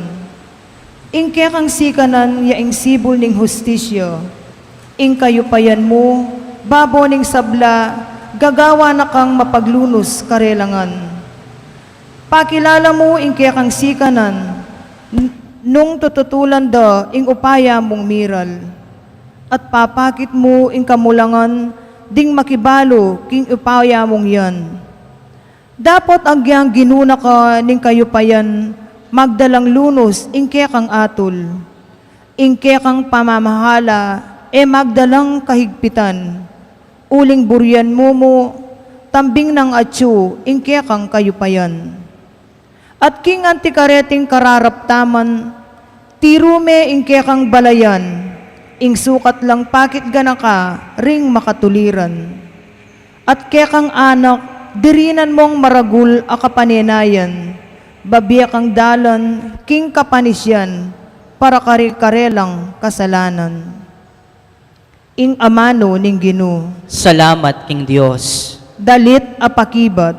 Ingke kang sikanan, yaing sibol ning hustisyo, ing kayupayan mo, babo ning sabla, gagawa na kang mapaglunos karelangan. Pakilala mo, ingke kang sikanan, nung tututulan da, ing upaya mong miral. At papakit mo, ing kamulangan, ding makibalo, king upaya mong yan. Dapat agyang ginuna ka ning kayupayan, magdalang lunos, ingke kang atul. Ingke kang pamamahala, magdalang kahigpitan. Uling buryan mo, tambing ng atsu, ingke kang kayupayan. At king antikareting kararaptaman, tirume ingke kang balayan, ing sukat lang pakit ganaka, ring makatuliran. At kekang anak, dirinan mong maragul a kapanenayan, babiyak ang dalan, king kapanisyan, para kare-karelang kasalanan. Ing amano ning Ginu, Salamat king Diyos. dalit apakibat,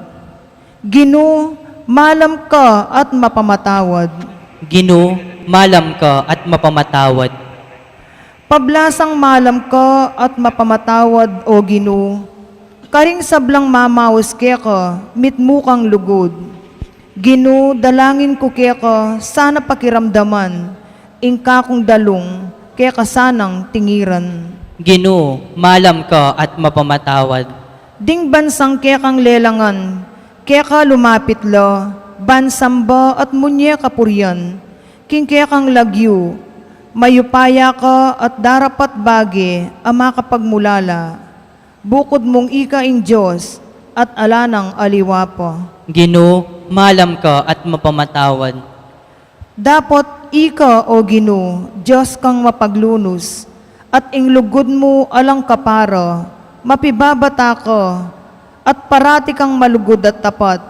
Ginu, malam ka at mapamatawad. Ginu, malam ka at mapamatawad. Pablasang malam ka at mapamatawad, o Ginu, karing sablang mamawas keka, mitmukang lugod. Ginu, dalangin ko keka, sana pakiramdaman, ingka kong dalong, keka sanang tingiran. Ginu, malam ka at mapamatawad. Ding bansang kekang lelangan, keka lumapit la, bansamba at munye kapuryan, king kekang lagyu, mayupaya ka at darapat bagi, ama kapagmulala. Bukod mong ikaing Diyos at alanang aliwa pa. Ginu, malam ka at mapamatawad. Dapat ika, o Ginu, Diyos kang mapaglunos, at inglugod mo alang kapara, mapibabata ka, at parati kang malugod at tapat.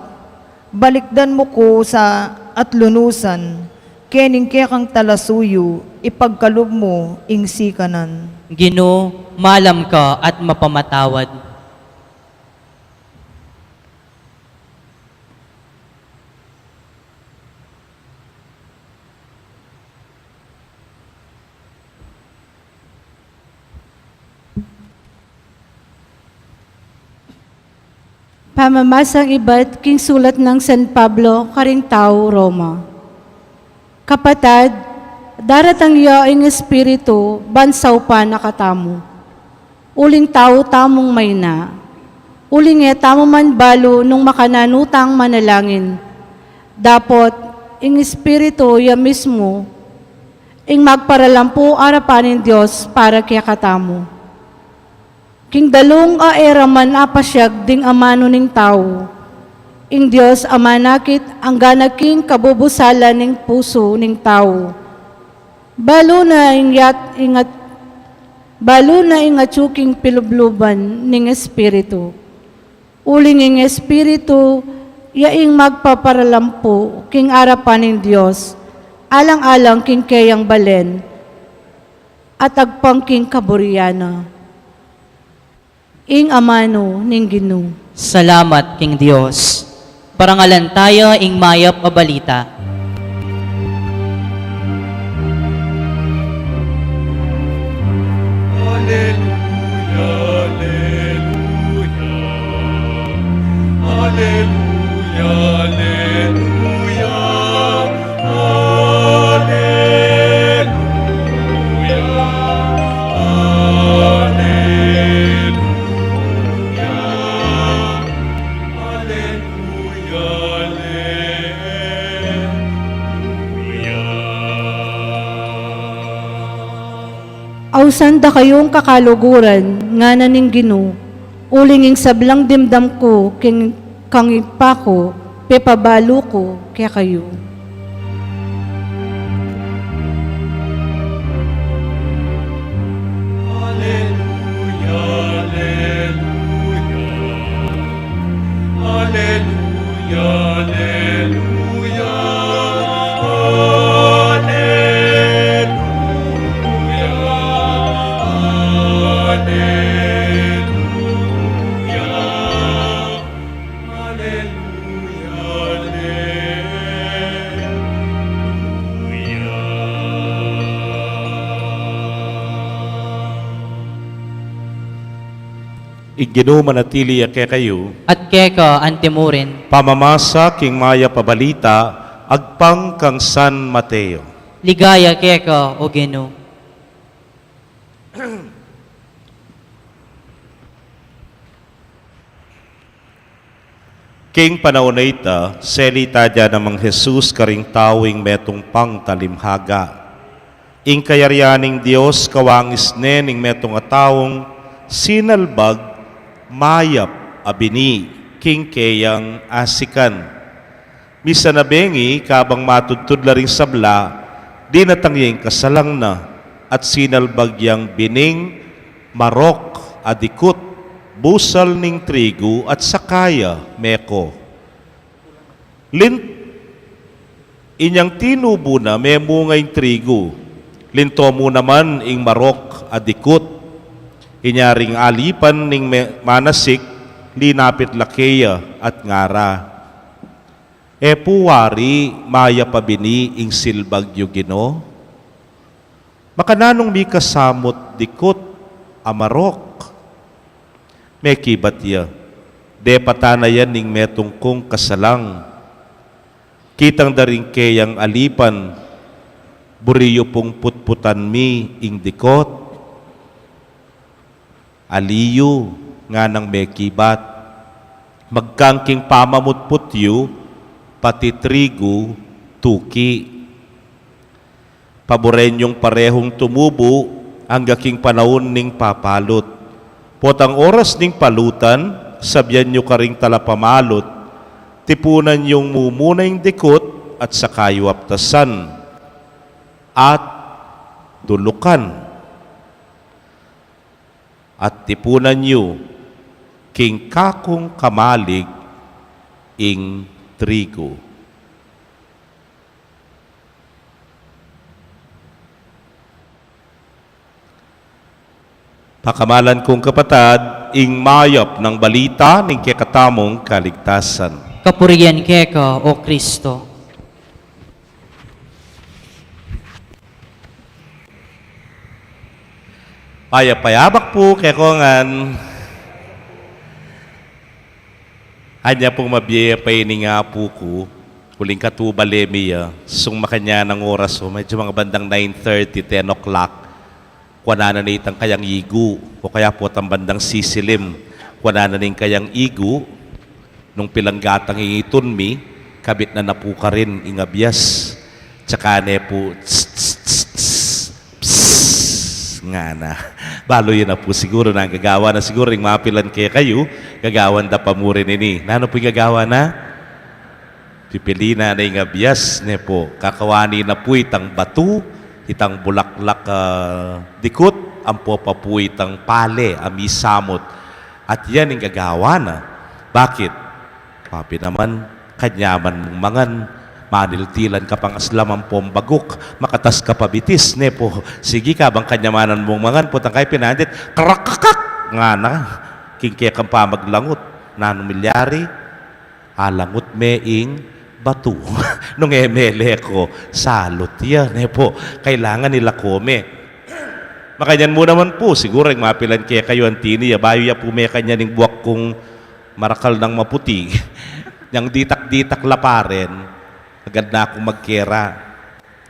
Balikdan mo ko sa at lunusan, kening kekang talasuyo, ipagkalub mo ing sikanan. Ginu, malam ka at mapamatawad. Pamamasang iba't king sulat ng San Pablo, Carintao, Roma. Kapatad, daratang yaing espiritu, bansaw pa nakatamo. Uling tao tamong may na. Uling tamo man balo nung makananutang manalangin. Dapot, ing espiritu ya mismo, ing magparalampo arapanin Diyos para kaya katamo. King dalong era man apasyag ding amano ning tao. Ing Diyos amanakit ang ganaking kabubusala ning puso ning tao. Balo na ingat tsuking pilubluban ning espiritu. Uling ing espiritu yaing magpaparalampo king arapan ning Diyos. Alang-alang king kayang balen at agpang king kaburyana. Ing amano ning Ginu. Salamat king Diyos. Parangalan tayo ing mayap a balita. Alleluia, alleluia. Ausanda kayong kakaluguran, nga naning Ginoo, ulinging sablang dimdam ko, king kangipa ko, pepabalo ko, kaya kayo. Igino manatili kay kayo, At keka antimurin, pamamasa king maya pabalita, agpang kang San Mateo. ligaya keka o Ginoo. King panahon na ita, selita dyan namang Jesus karing tawing metong pang talimhaga. Ing kayaryaning Diyos kawangis nening metong atawong sinalbag mayap abini king kayang asikan. Misa na bengi kabang matudtud la ring sabla, di natangyeng kasalang na at sinalbag yang bining marok adikut busal ning trigo at sakaya meko. Inyang tinubo na may mungay trigo, linto mo naman ing marok adikut. Inyaring alipan ning manasik, linapit lakeya at ngara. E puwari maya pabini ing silbag yu Ginoo. Makananong mi kasamot dikut amarok. May kibatya, de patanayan ning metong kong kasalang. Kitang daring kayang alipan, buriyo pong putputan mi ing dikot. Aliyo nga nang may kibat, magkangking pamamutputyo, pati trigo, tuki. Paborenyong parehong tumubo, hanggaking panahon ning papalot. Potang oras ning palutan, sabyan nyo karing talapamalot, tipunan yung mumunay dikot at sakayo aptasan, at dulukan. At tipunan nyo, king kakong kamalig ing trigo. Pakamalan kong kapatad, ing mayap ng balita ng kekatamong kaligtasan. Kapurian keka o Kristo. Payabak po kekongan. Anya pong mabiyaya pa ini nga po ko. Huling katubalemiya. Sung makanya ng oras o medyo mga bandang 9:30, 10 o'clock. Kuwanana na itang kayang igu. O kaya po tang bandang sisilim. Kuwanana na kayang igu. Nung pilanggatang iitun mi, kabit na po ka rin ingabyas. Tsaka ne po, nga na. Balo yun na po siguro na ang gagawa na siguro yung mapilan kaya kayo, gagawan da pa mo rin ini. Nano po yung gagawa na? Pipili na na yung abiyas, ne po. Kakawani na po itang batu, itang bulaklak dikot, ang po pa po itang pale, amisamot. At yan yung gagawa na. Bakit? Papi naman, kanyaman mong mangan, maniltilan ka pang aslam ang pombagok, makatas ka pabitis, ne po. Sige ka, bang kanyamanan mong mangan, putang kay pinandit, krakakak, nga na, kingkaya kang pamaglangot, nanong milyari, alangot meing batu. Nung emele ko, salot yan, ne po, kailangan nila kome. Makanyan mo naman po, siguro yung mapilan kaya kayo ang tini, bayo ya po may kanya ning buwak kong marakal ng maputi, yang ditak-ditak laparen, agad na akong magkera.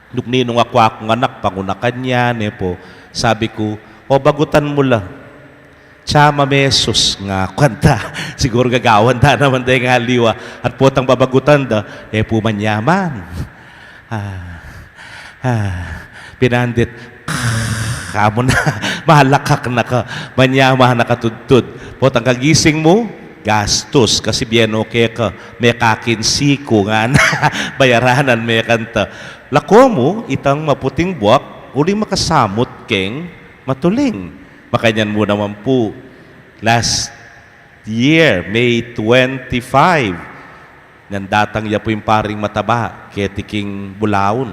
Nung ninong ako akong anak, pangunakan niya, po, sabi ko, o bagutan mo lang. Tsama mesos nga kwanta. Siguro gagawan da naman dahil nga liwa. At potang babagutan da, pumanyaman. Pinandit, kamo na, malakak na ka, manyama na katudtud. Potang kagising mo, gastos, kasi bien okay ka, may kakinsiko nga na, bayaranan may kanta. Lako mo, itang maputing buwak, uling makasamot keng matuling. Makanyan mo naman po, last year, May 25, nandatang ya po yung paring mataba, ketiking bulaon.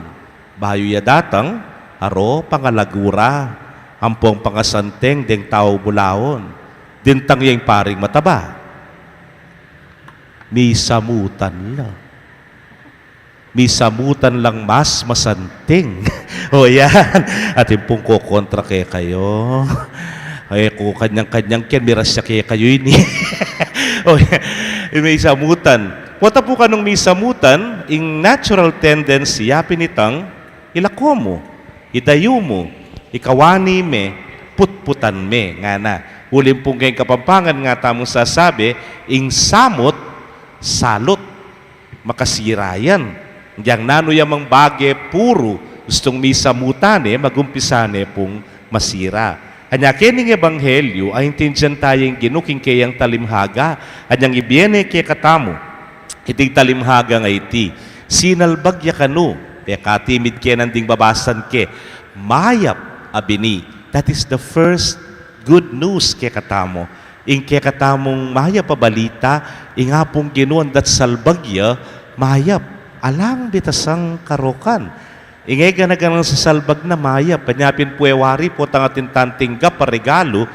Bayo ya datang, aro pangalagura, ampong pangasanteng deng tao bulaon. Dintang yung paring mataba. Misamutan lang. Misamutan lang mas masanting. O yan. At yung pong kukontra kayo. Ay, kung kanyang-kanyang ken, miras siya kayo ini. O yan. May samutan. Punta po ka nung may samutan, yung natural tendency, yapinitang, ilako mo, idayo mo, ikawani me, putputan me, nga na. Ulim pong kayong kapampangan nga tamong sasabi, ing samot, salot, makasirayan. Yang nanuyamang bage puro, gustong misamutan magumpisane pong masira. Anya kening ebanghelyo, ay intindihan tayong ginuking kayang talimhaga, anyang ibiene kay katamo, iting talimhaga nga iti, sinalbagya kanu, katimid ke nanding babasan ke, mayap abini. That is the first good news ke katamo. Ing ke katamong mayap pabalita, ingapong ginuan dat salbagya, mayap. Alang bitasang karokan. Ingay ganaganang sa salbag na mayap. Panyapin puewari po tangatin tantingga paregalo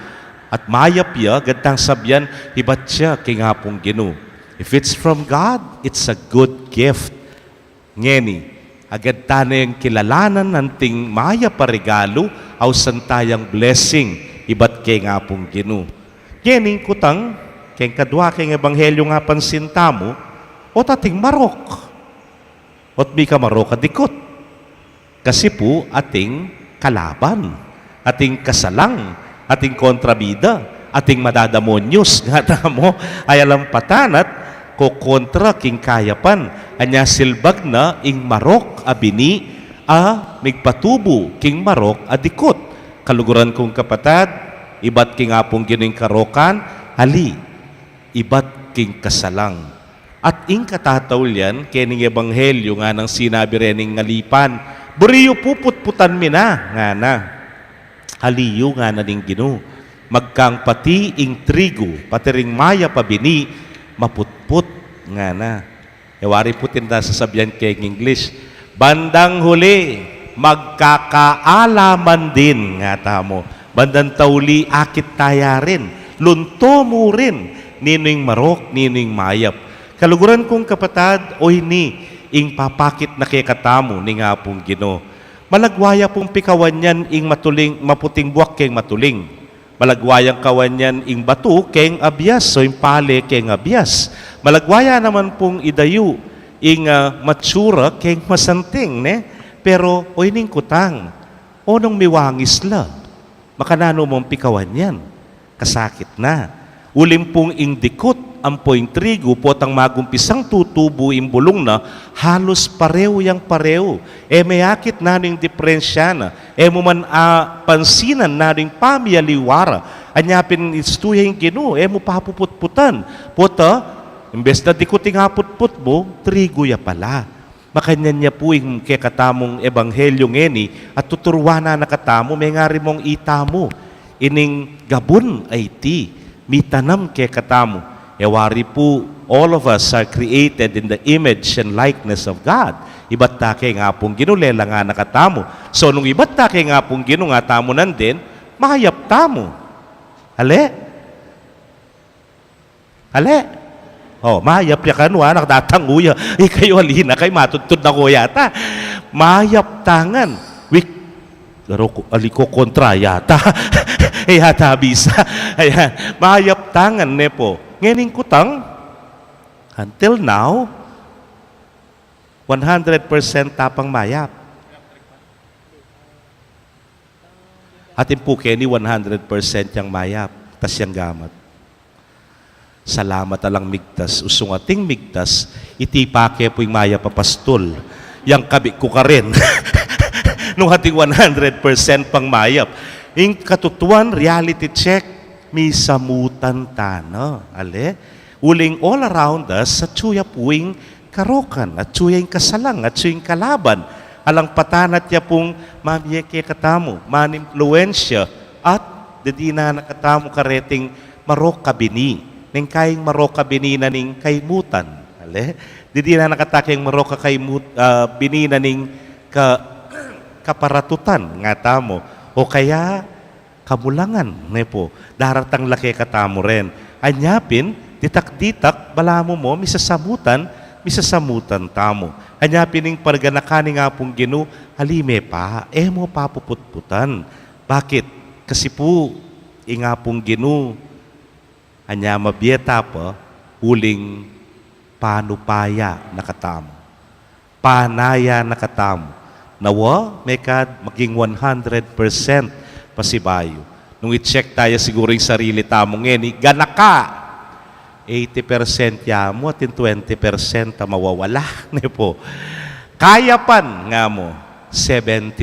at mayap ya, gandang sabyan, ibat siya kingapong ginu. If it's from God, it's a good gift. Ngeni, agad ta na yung kilalanan ng ting maya paregalo, aw santayang blessing, ibat kay ngapong ginu. Ngeni, kutang, kay kadwa kay ebanghelyo nga pansinta mo, o tating marok. Ot mi ka marok adikot. Kasi po ating kalaban, ating kasalang, ating kontrabida, ating madadamonyos, nga mo, ay alam patanat, ko kontra king kayapan, anya silbag na ing marok abini, migpatubo king marok adikot. Kaluguran kong kapatad, ibat king apong gining karokan, hali, ibat king kasalang. At ing katatawlyan, kening ebanghelyo nga nang sinabi rening ngalipan, buriyo puput-putan mi na, nga na. Haliyo nga na ning ginu. Magkang pati ing trigo, pati ring maya pabini, maputput, nga na. Ewari putin na sasabihan kay English, bandang huli, magkakaalaman din, nga tamo. Bandang tauli, akit taya rin. Lunto mo rin, nining marok, nining mayap. Kaluguran kong kapatad, oy ni, ing papakit na kay katamo, ni nga pong gino. Malagwaya pong pikawan yan, ing matuling, maputing buwak keng matuling. Malagwayang kawan yan, ing batu keng abyas, so ing pale keng abyas. Malagwaya naman pong idayu, ing matsura keng masanting, ne? Pero, oy ning kutang, onong miwangis la, makanano mong pikawan yan, kasakit na. Ulim pong ing dikot, ampoing trigo po tang magumpisang tutubo imbulong na halos pareho yang pareho. May akit na ning diferensya na. Mo man pansinan na ning pamiyaliwara. Anyapin istuyeng ginu. Mo papuputputan. Pota, imbes na dikuting haputput mo, trigo ya pala. Makanyan niya po yung kekatamong ebanghelyo ngeni at tuturwa na nakatamo, may nga rin mong itamo. Ining gabon ay ti, mitanam kekatamo. Ewari po, all of us are created in the image and likeness of God. Iba't take nga pong ginulela nga nakatamo. So, nung iba't take nga pong ginu nga tamo nandin, mahayap tamo. Ale? Ale? Oh, mahayap ya kanwa, nakdatanguya. Kayo halina, kay matutod na ko yata. Mahayap tangan. Aliko kontra yata. Yata bisa. Ayan, mahayap tangan ne po. Ngening kutang, until now, 100% tapang mayap. Atin po keni 100% yang mayap, tas yang gamat. Salamat alang migtas, usong ating migtas, iti pake po yung mayap papastol. Yang kabi ko ka rin. Nung ating 100% pang mayap. Yung katutuan, reality check, may samutan tano. Ale? Uling all around us, sa tsuya puwing karokan, at tsuya yung kasalang, at tsuya yung kalaban. Alang patanat niya pong mamiyeke katamo, manimpluensya, at di na nakatamo kareting maroka bini. Ning kayong maroka bini na ning kaimutan. Ale? Di na nakataking maroka bini na ning kaparatutan nga tamo. O kaya kamulangan, ne po. Daratang laki katamo rin. Anyapin, ditak-ditak, balamo mo, misasamutan tamo. Anyapin ning parganakani nga pong Ginu, halime pa, mo papuputputan. Bakit? Kasi po, nga pong Ginu, anya mabieta pa, uling panupaya nakatamo. Panaya nakatamo. Nawa, mekad maging 100% pasibayo. Nung i-check tayo siguro yung sarili tamong ngeni, ganaka! 80% yamo at 20% mawawala. Po. Kayapan nga mo, 72%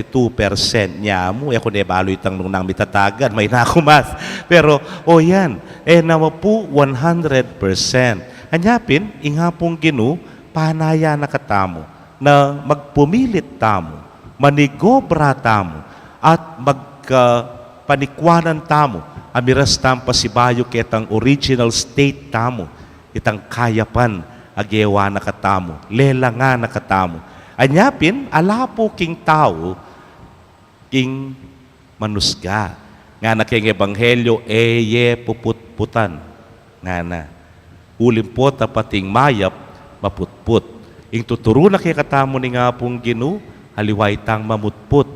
niya mo. Ako na balo itang nung nang mitatagan, may nakumas. Pero, yan, nawa po 100%. Anyapin, ingapong Ginu, panaya na katamo, na magpumilit tamo, manigobra tamo, at magpanikwanan tamo, amiras tam pasibayo ketang original state tamo, itang kayapan, agewa na katamo, lelangan na katamo. Anyapin, alapo king tao, king manusga. Nga na king ebanghelyo, puputputan. Nga na. Ulimpot apating mayap, maputput. Ing tuturo na kay katamo ni nga pong Ginu, haliway tang mamutput.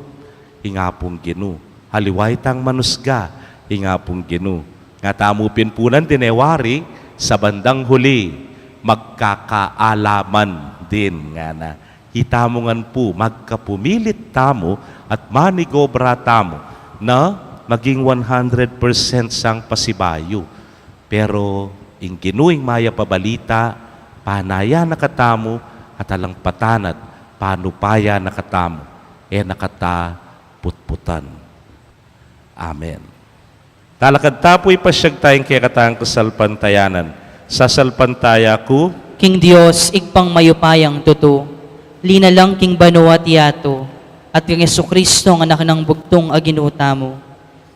Nga pong Ginu. Haliway tang manusga. Nga pong Ginu. Nga tamupin punan dinewari, sa bandang huli, magkakaalaman din. Nga na. Hitamongan po, magkapumilit tamo at manigobra tamo na maging 100% sang pasibayo. Pero, ing ginuing maya pabalita, panaya nakatamo at alang patanat, panupaya nakatamo, nakata putputan. Amen. Talakad tapoy pasyag tayong kaya katang kasalpantayanan. Sasalpantaya ko, King Dios, igpang mayupayang tuto, linalang king banwa tiyato, at king Jesucristo ang anak ng bugtong aginuta mo.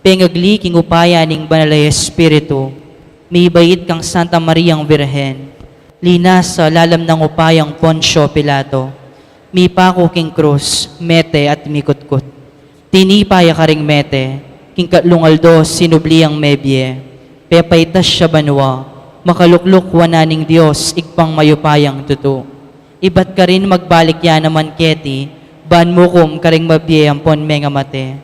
Pengagli king upaya ning banalay Espiritu, may bayit kang Santa Mariang Birhen, linas sa lalam ng upayang Poncio Pilato, may pako king krus, mete at mikutkut. Tinipaya ka ring mete, king katlungaldo sinubliang mebye, pepaitas siya banwa, makalukluk wananing Diyos, igpang mayupayang tuto. Ibat ka rin magbalik yan naman keti, ban mukum ka rin mabiyayang menga mate.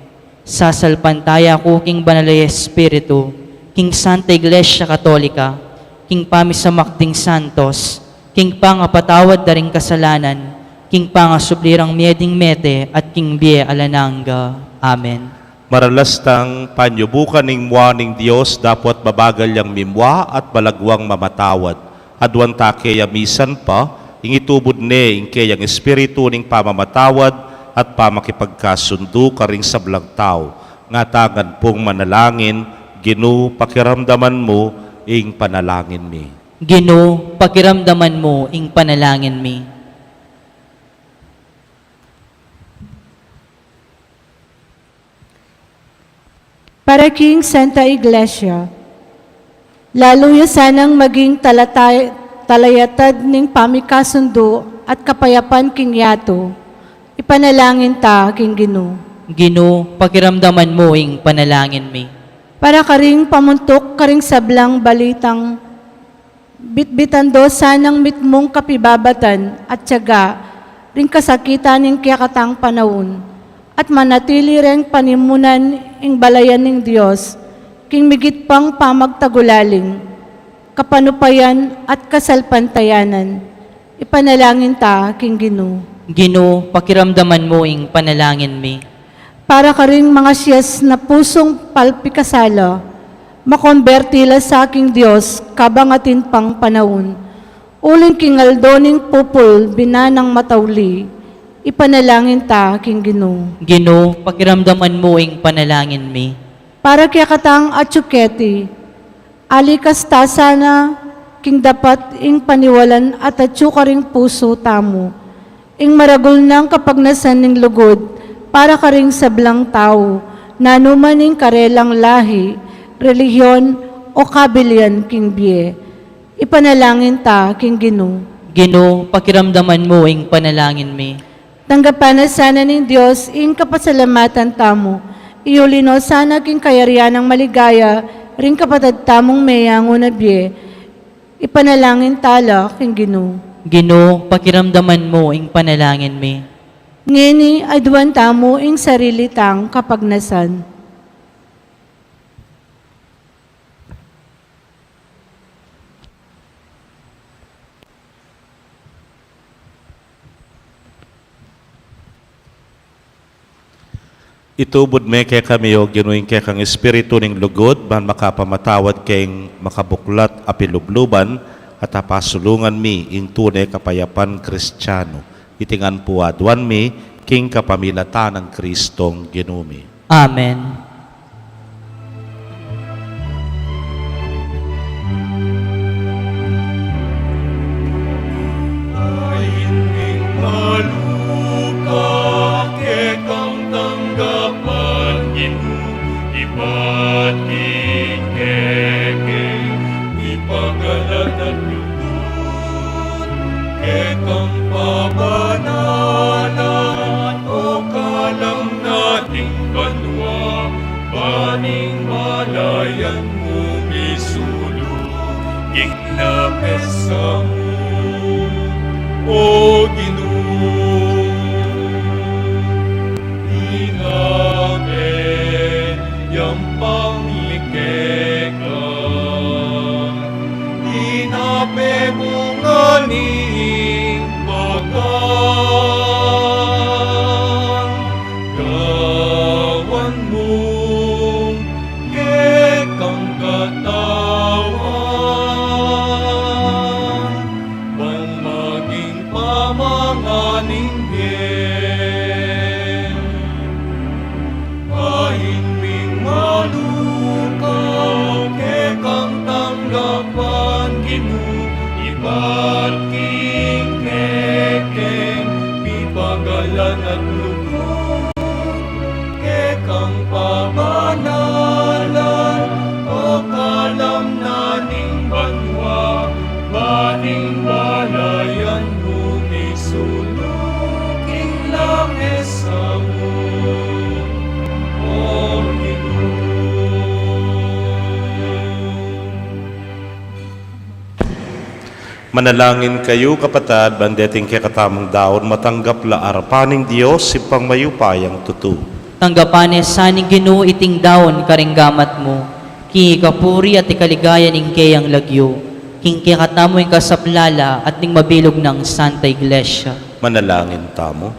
Sasalpantaya ko king banalay Espiritu, king Santa Iglesia Katolika, king pamisamakding santos, king pangapatawad da ring kasalanan, king pangasublirang mieding mete, at king biye alananga. Amen. maralastang panyubukan ning mwa ning Diyos, dapat babagal yang mimwa at balagwang mamatawad. Adwan take yamisan pa, ingitubod ne ingke yang espiritu ning pamamatawad at pamakipagkasundo karing sablang tao. Nga tangan pong manalangin, Ginu, pakiramdaman mo ing panalangin mi. Gino, pakiramdaman mo ing panalangin mi. Para King Santa Iglesia, laluya sanang maging talayatad ning pamikasundo at kapayapan king yato, ipanalangin ta king Gino. Gino, pakiramdaman mo ing panalangin mi. Para karing pamuntok karing sablang balitang bitbitando sanang mitmong kapibabatan at tiyaga ring kasakitan ning kiyakatang panahon at manatili ring panimunan ing balayan ning Diyos king migit pang pamagtagulaling kapanupayan at kasalpantayanan. Ipanalangin ta, King Ginoo. Ginoo, pakiramdaman mo ing panalangin mi. Para ka rin mga siyas na pusong palpikasala, makonbertila sa aking Diyos, kabangatin pang panahon. Uling kingaldoning pupul, binanang matawli, ipanalangin ta, King Ginoo. Ginoo, pakiramdaman mo ing panalangin mi. Para kaya katang atsuketi, alikas ta sana, king dapat ing paniwalan at atsuka ring puso tamo, ing maragul ng kapagnasan ning lugod, para ka ring sablang tao, nanumaning karelang lahi, relihiyon o kabilyan king biye. Ipanalangin ta, King Ginoo. Ginoo, pakiramdaman mo ing panalangin mi. Tanggapan na sana ng Diyos, ing kapasalamatan tamo, iulino sana king kayarian ng maligaya, ring kapatad tamong meyang unabye, ipanalangin tala, King Ginoo. Ginoo, pakiramdaman mo ing panalangin mi. Ngini, adwan tamo ing sarili tang kapagnasan. Itubod me kay kami o ginuing kay kang espiritu ning lugod, ban makapamatawad kayong makabuklat apilubluban, at apasulungan mi ing tunay kapayapan Kristiyano. Itingan po adwan mi, king kapamilatan ng Kristong ginumi. Amen. Ayining maluka, kekang tanggapan inu, iba't ikeke, ipagalat at lugod, kekang pabanalan, o kalam nating banwa, baning malayan mo misulong, ignapes sa mo. O Ginoo, inabe yang panglikekang, inabe bunga ning bagang, gawan mong kekang katawan, bang maging pamanganing bien. Pahinming malukaw, kekang tanggapan Ginoo, iba't king kekeng, pipagalan at lugod, kekang pabanalan, o kalam naning banwa, baning balayan mo misulong, king langis sa mo, O Ginoo. Manalangin kayo, kapatad, bandeting kay katamong daon, matanggap la arapaning Diyos, sipang mayupayang tutu. Tanggapanes saning Ginoo iting daon karinggamat mo, king ikapuri at ikaligaya ning kayang lagyo, king kikatamo ing kasaplala at ning mabilog ng Santa Iglesia. Manalangin tamo.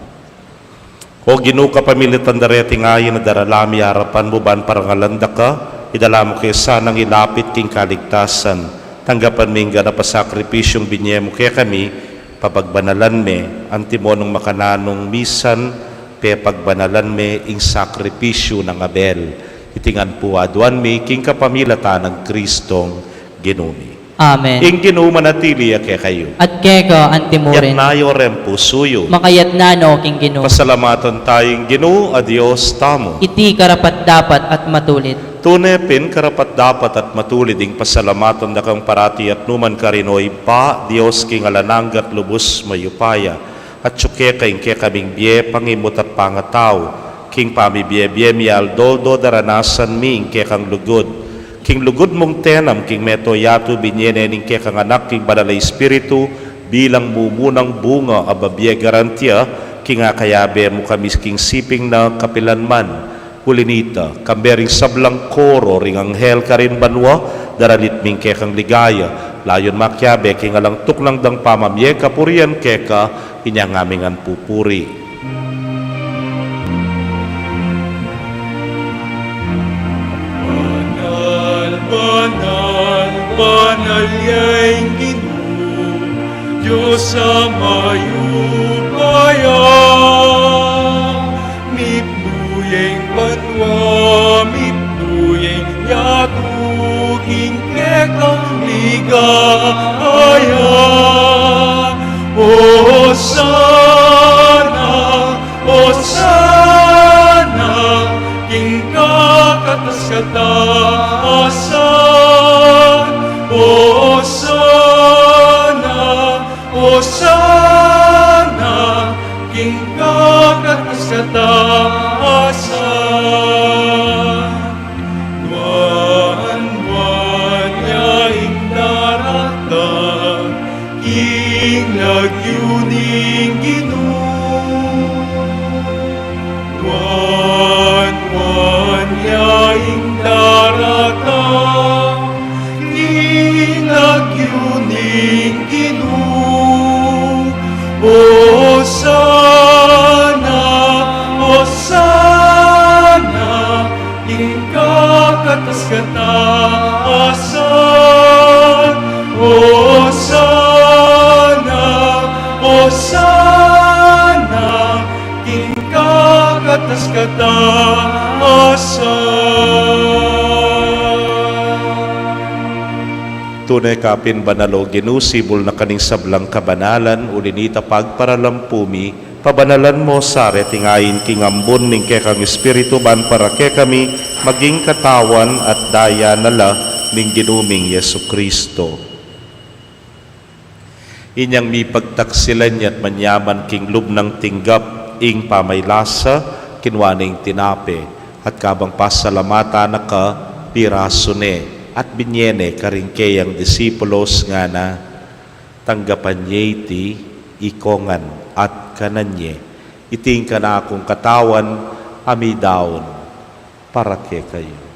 O Ginoo, kapamilitan dareting ayin na daralami harapan mo, ban parangalanda ka, idala mo kayo sanang ilapit king kaligtasan. Tanggapan mi nga na pasakripisyong binye mo kaya kami, papagbanalan me, antimonong makananong misan, pe pagbanalan me ing sakripisyo ng Abel. Itingan po adwan mi, king kapamilatan ng Kristong ginumi. Amen. Ing Ginoo manatili kaya kayo. At keka antimurin, Yat nayo rempo suyo. makayat na no king Ginoo. Pasalamatan tayong Ginoo, adios tamo. Iti karapat dapat at matulit. Tunepin karapat dapat at matulid ing pasalamatan na kang parati at numan karinoy pa, Dios king alananggat lubos mayupaya, at tsuke kaing kaming biye pangimot at pangataw, king pamibiye mial doldo daranasan mi ing kang lugod, king lugod mong tenam king meto yatu binyene ning kang anak king banalay espiritu, bilang mumunang bunga ababiye garantia, king akayabe mo kami king siping na kapilanman, Hulinita, kambering sablang koro ring anghel karin banwa, daralit ming kekang ligaya, layon makyabe, kingalang tuklang dang pamamye, kapurian keka, inyangamingan pupuri. Banal, banal, banal yaing Ginoo, Diyos sa mayupayang, mipnuyeng banwa, mipnuyeng yatuging kekang ligaya. Hosana, Hosana, king kakatas kataasan. Hosana, Hosana, king kakatas kataasan. Wan yaing daratang, king lagyuning Ginoo. Wan yaing daratang, king lagyuning Ginoo. Hosana, Hosana, king kakatas kataasan. Hosana, Hosana, king kakatas kataasan. Tunay kapin banalo ginusibol na kaning sablang kabanalan, ulinita pagparalampumi, pabanalan mo sare tingayin kingambon ning kekang espiritu ban para kami maging katawan at daya nala ning ginuming Yesu Kristo. Inyang mi pagtaksilan at manyaman king lubnang tinggap ing pamaylasa kinwaning tinape at kabang pasalamata na ka pirasone at binyene karingkeyang disipulos nga na tanggapan iti ikongan at kananye iting ka na akong katawan amidaon para ke kayo.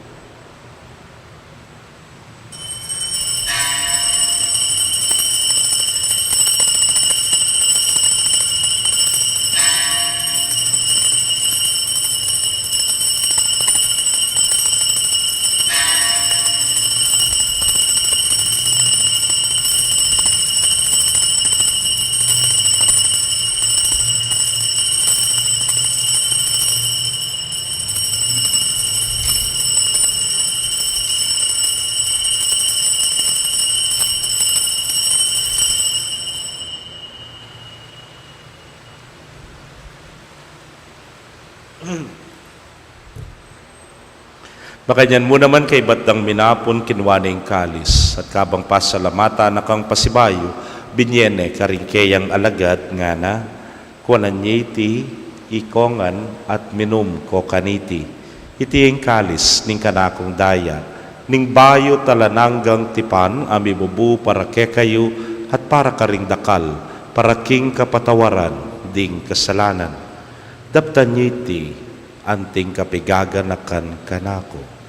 Bakanyan mo naman kay batang minapon kinwaning kalis at kabang pasalamata na kang pasibayo binyene karingkeyang alagad nga na kuananyiti ikongan at minum ko kaniti iti ang kalis ning kanakong daya ning bayo talananggang tipan amibubu para kekayo at para karing dakal para king kapatawaran ding kasalanan daptanyiti anting kapigaganakan kanako.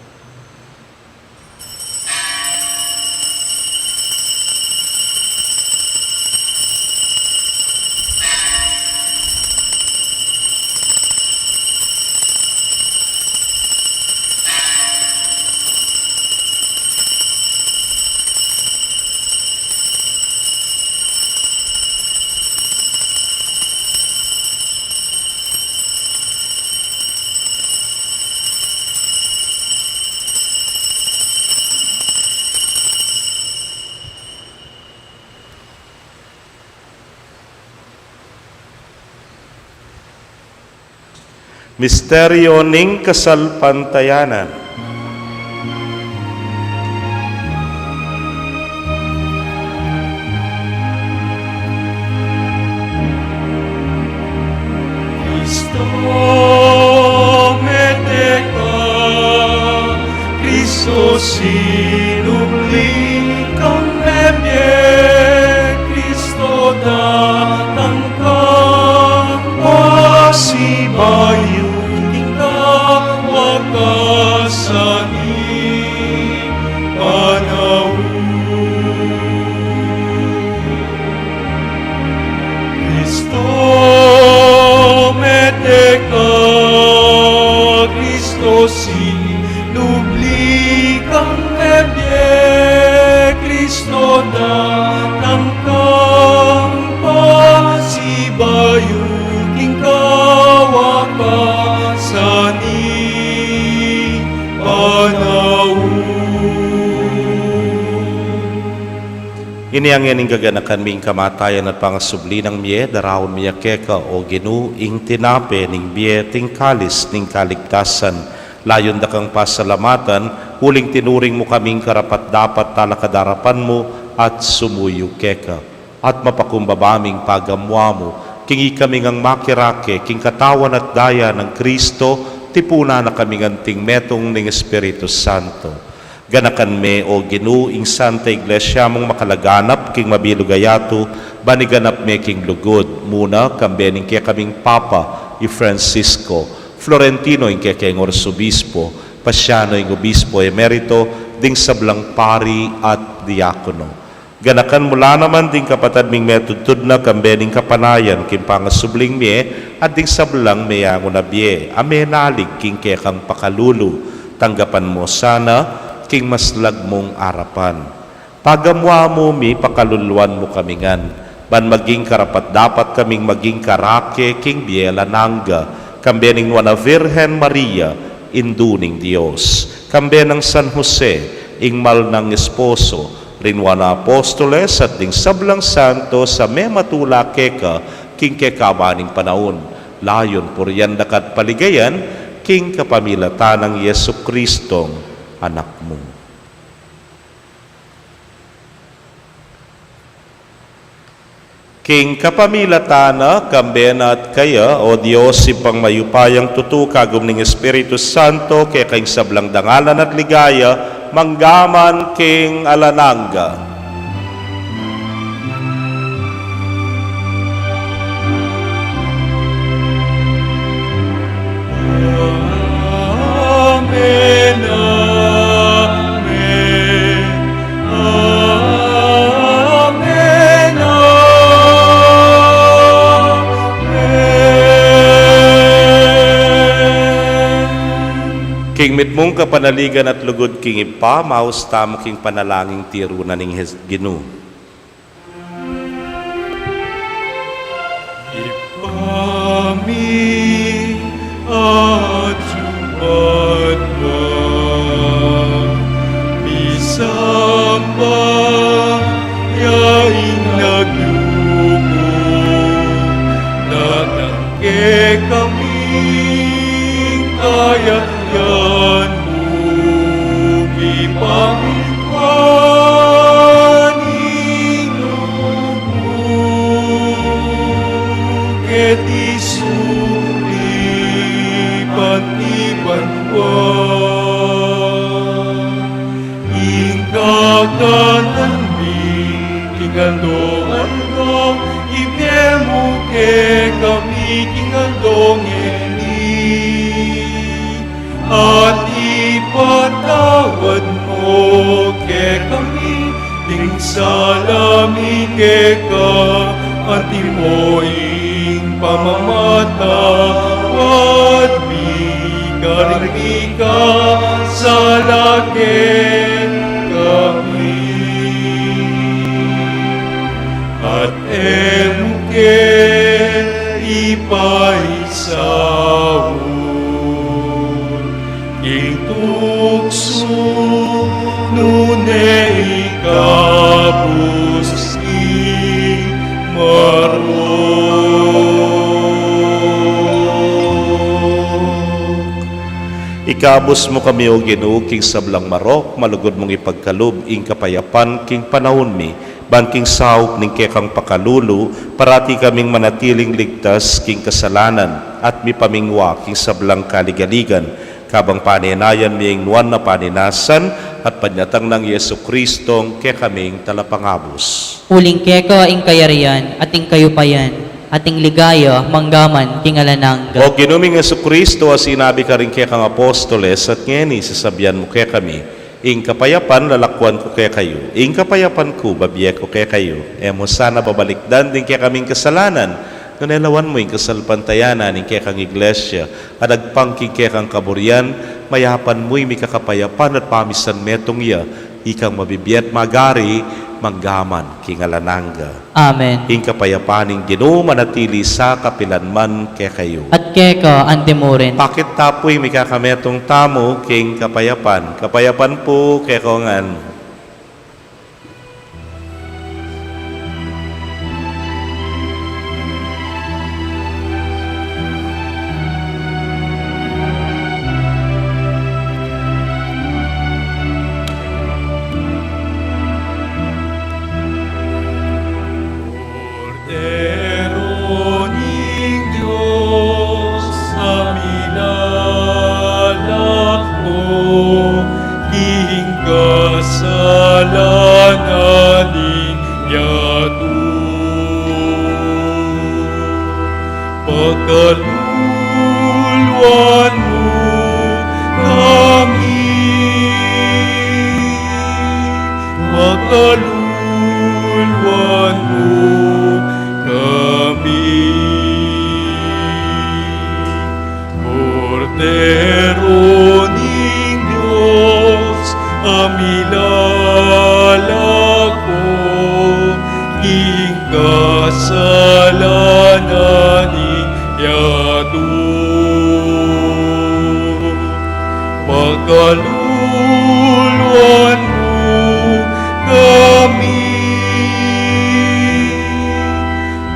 Misteryo ning kasalpantayanan. Cristo meteka, Cristo sinubli kang memye, Cristo datang kang pasibayo. Wakasani, ka, Kristo sinubli kang ebye, Kristo datang kang pasibayuking kawakasani panahon. Iniangyan ing gaganakan ming kamatayan at pangasubli ng miye, darawon miya keka o ginu ing tinape ning biye ting kalis ning kaligtasan. Layon da kang pasalamatan, huling tinuring mo kaming karapat dapat talakadarapan mo at sumuyo keka. At mapakumbabaming pagamwa mo, kingi kami ngang makirake, king katawan at daya ng Kristo, tipuna na kami nganting metong ning Espiritu Santo. Ganakan me o ginu ing Santa Iglesia mong makalaganap king mabilugayato, baniganap me king lugod. Muna kambening kaya kaming Papa, i Francisco, Florentino ing kaya kayong Orsobispo, Pasiano ing Obispo Emerito, ding sablang pari at diakono. Ganakan mula naman ding kapatad ming metudtud na kambening kapanayan king pangasubling me, at ding sablang meyango na biye, amenalig king kaya kang pakalulu. Tanggapan mo sana, king maslag mong arapan. Pagamwa mo mi, pakaluluan mo kamingan. Ban maging karapat dapat kaming maging karake, king biela nangga. Kambening wana Virgen Maria, induning Dios. Kambenang San Jose, ingmal ng esposo. Rinwana apostoles at ding sablang santo sa mematula keka, king kekabaning panahon. Layon puryan dakat paligayan, king kapamilata ng Yesu Kristong anak mo. King kapamilatana, kambena at kaya, o Diyos, ipang mayupayang tutu, kagum ning Espiritu Santo, kaya kaing sablang dangalan at ligaya, manggaman king alananga. Amen, amen, amen, amen. King mitmong kapanaligan at lugod king ipa, maus tamo king panalangin tirunan ning Ginu. Ipami at sumat mo, bisamba yaing nagyuko, natangke kaming kayayan mo, ipangitwanin mo, ket isulipan-ipan ko. Ingkakanan mi, kingandoan-dong, ibemu ke kami kingadong at ipatawad mo ke kami, ding salami ke ka, at imoing pamamatawad bigaring ka sa lakin kami. At emuke ipaisawon, king tukso nune ikabus Ikabos mo kami o Ginoo, king sablang marok, malugod mong ipagkalob, ing kapayapan, king panahon mi, banking sahop ning kekang pakalulu, parati kaming manatiling ligtas, king kasalanan, at mi pamingwa, king sablang kaligaligan, kabang paninayan miyang nuwan na paninasan, at panyatang ng Yesu Kristong kekaming talapangabos. Uling keko ing kayarian, ating kayupayan, ating ligaya, manggaman, kingalanangga. O ginuming Yesu Kristo, sinabi ka rin kekang apostoles, at ngeni sasabihan mo kaya kami, ing kapayapan lalakwan ko kaya kayo, ing kapayapan ko babiye ko kaya kayo, mo sana babalikdan din kaya kaming kasalanan, nganelawan mo yung kasalpantayanan ng kekang iglesia, at agpangking kekang kaburyan, mayapan mo'y may kakapayapan at pamisan metong iya, ikang mabibiyat magari, manggaman kingalananga. Amen. Ing kapayapaning Ginoo manatili sa kapilanman kay kayo. At keka antimurin. Pakit tapoy may kakametong tamo king kapayapan. Kapayapan po kay kongan. Cordero ning Diyos, aminalak mo, king kasalanan ninyatu. Pagkaluluan mo kami, pagkaluluan mo kami. Cordero ning Diyos, amilalak mo, king kasalanan ninyatu. Pagkaluluan mo kami,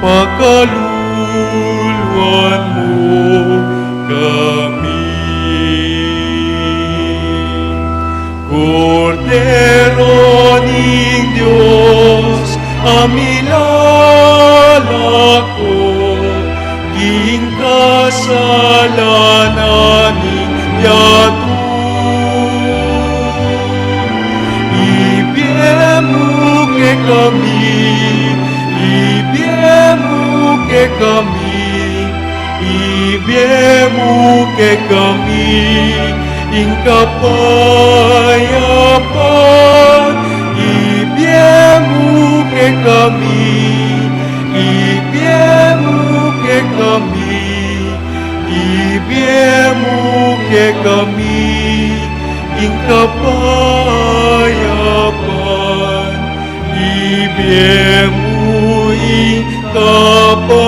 pagkaluluan mo kami. Cordero ning Diyos, amilalak ko, king kasalanan ninyatu. Ibiemu ke kami, ibiemu ke kami, ibiemu ke kami, ing kapayapan. Ibiemu ke kami, ibiemu ke kami, ibiemu ke kami, ing kapayapan. Ibiemu ing kapayapan.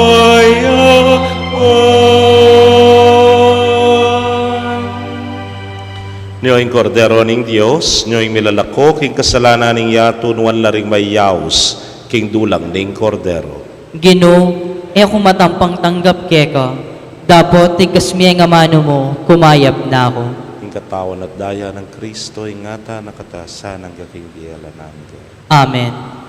Niyo'ing kordero ning Diyos, niyo'ing milalako, king kasalanan ning yato, nuwan laring mayaws, king dulang ning kordero. Ginoo, kung matampang tanggap keka, dapat tigas miya nga mano mo, kumayap na ako. King katawan at daya ng Kristo, ingata nakatasan ng gaking diyalanang. Amen.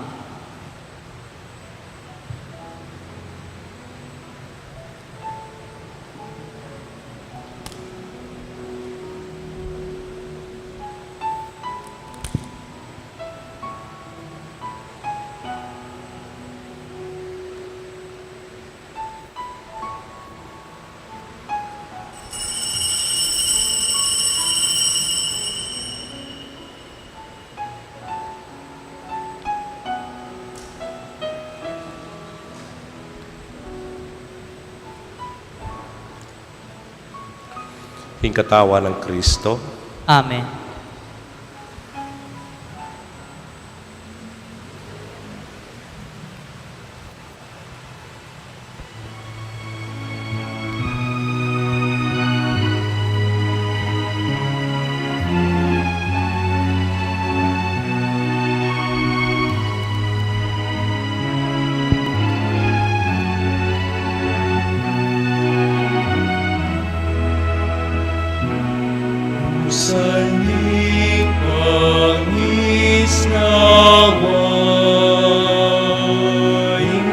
King katawan ng Kristo, Amen. Saling pangis nawaing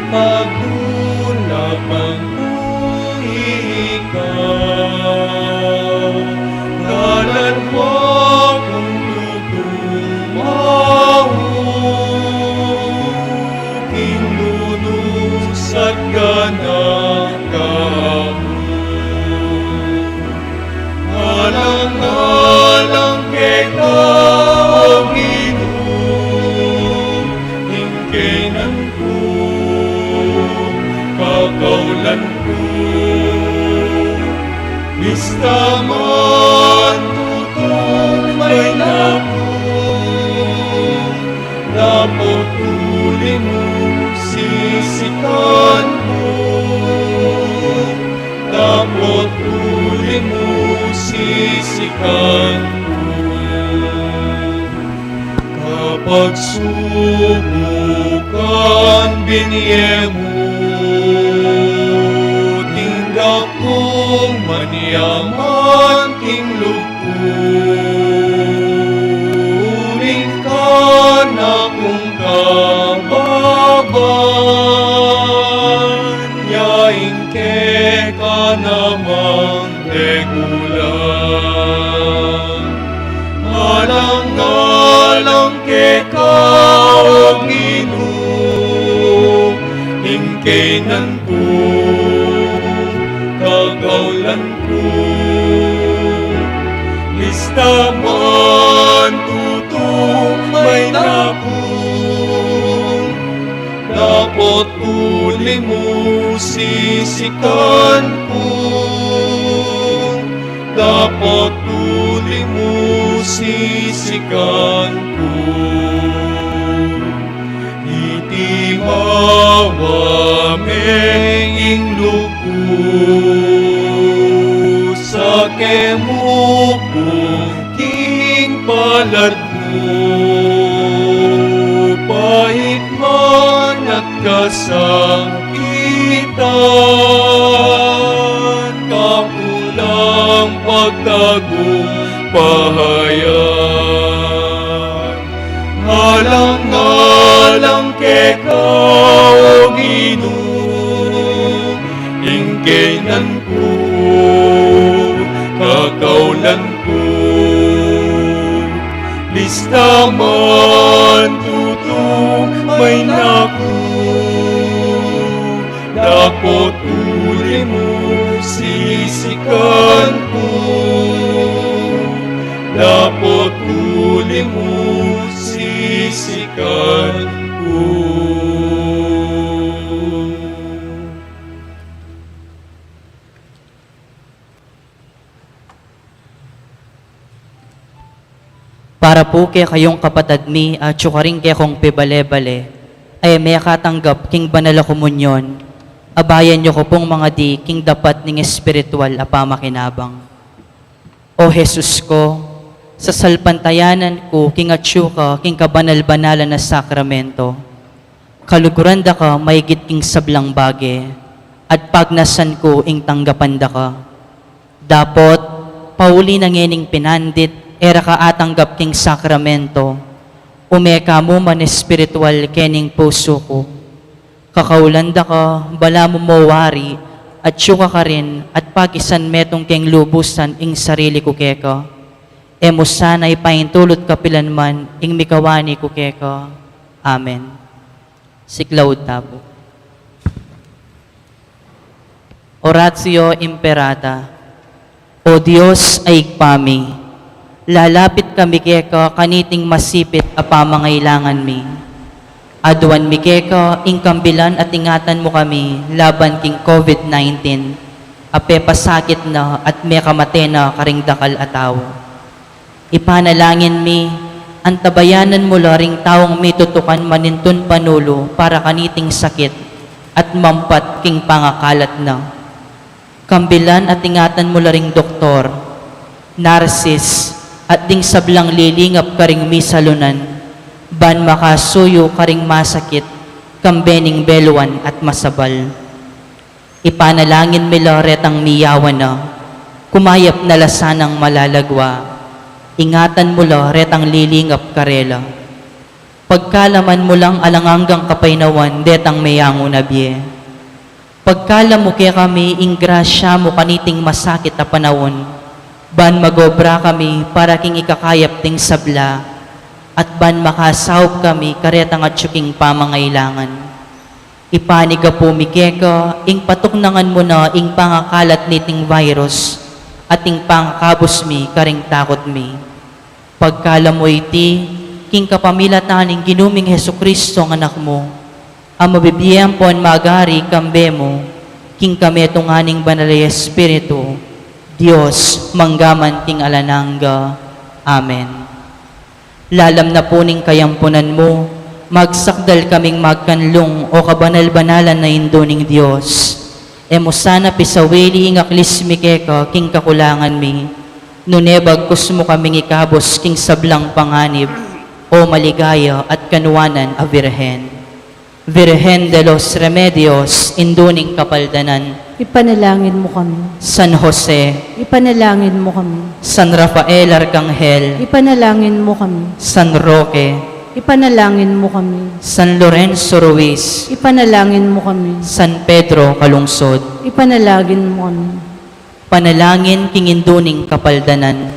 pagdulap ang ikaw. Ngalan mo kung tutumaw, kinunusat ka ng kahapon. Alang-alang Bista man tutong may naku, dapat uli mo sisikan mo, dapat uli mo sisikan mo. Kapag subukan binye mo, tinggap kong maniyaman king lukuling ka na kung kababan, yaing ke ka namang degulan. Alang-alang ke kao Ginoo, ingkenan ko, kagaulan ko. Lista man tutong may naku, dapat uli mo sisikan ko, dapat uli mo sisikan ko. Iti mawameng luku sa kemukong king palad mo, pahit man at kasakitan, kapulang pagtagumpayan. Alang-alang ke kao Ginoo, ingkenan ko, kakaulan ko. Lista man tutong may naku, dapat uli mo sisikan ko, dapat uli mo sisikan ko. Para po kay kayong kapatad mi at syukaring kay kong pibale-bale, ay may katanggap king banal a komunyon, abayan nyo ko pong mga di king dapat ning espiritual a pamakinabang. O Jesus ko, sa salpantayanan ko king atsyuka king kabanal-banalan na sakramento, kaluguran da ka maigit king sablang bage, at pagnasan ko ing tanggapan da ka. Dapot, pauli na ngening pinandit, era ka atanggap king sakramento, umeka mo man espiritual kening puso ko. Kakaulanda ka, bala mo mawari, at syuka ka rin, at pagisan metong keng lubusan ing sarili ko keka. Emo sana'y paintulot kapilanman, ing mikawani ko keka. Amen. Siklaud tabo. Oratio Imperata. O Diyos ay igpami, lalapit kami keka kaniting masipit a pamangailangan mi. Aduan mi keka ing kambilan at ingatan mo kami laban king COVID-19, ape pasakit na at may kamate na karing dakal ataw. Ipanalangin mi, antabayanan mo laring taong may tutukan manintun panulo para kaniting sakit at mampat king pangakalat na. Kambilan at ingatan mo laring doktor, narsis, at ding sablang lilingap karing misalunan, ban makasuyo karing masakit, kambening beluan at masabal. Ipanalangin mila retang miyawan na, kumayap na lasanang malalagwa, ingatan mo la retang lilingap karela. Pagkalaman mo lang alanganggang kapainawan, detang mayango na biye. Pagkala mo kaya kami, ing grasya mo kaniting masakit na panahon, ban magobra kami para king ikakayap ting sabla, at ban makasawp kami karetang at syuking pamangailangan. Ipaniga po mikeka, ing patuknangan mo na ing pangakalat niting virus, at ing pangkabos mi karing takot mi. Pagkala mo iti, king kapamilataning ginuming Hesu Kristo ang anak mo, ang mabibiyang pon magari kambe mo, king kami tunganing banalay espiritu, Diyos, manggaman king alanangga. Amen. Lalam na puning kayampunan mo, magsakdal kaming magkanlong o kabanal-banalan na induning Diyos. Emo sana pisaweli ing aklis mi keka king kakulangan mi. Nunebag kusmo kaming ikabos king sablang panganib, o maligaya at kanuwanan a Virhen. Virhen de los Remedios, induning kapaldanan, Ipanalangin mo kami. San Jose, Ipanalangin mo kami. San Rafael Arcangel, Ipanalangin mo kami. San Roque, Ipanalangin mo kami. San Lorenzo Ruiz, Ipanalangin mo kami. San Pedro Kalungsod, Ipanalangin mo kami. panalangin king induning kapaldanan.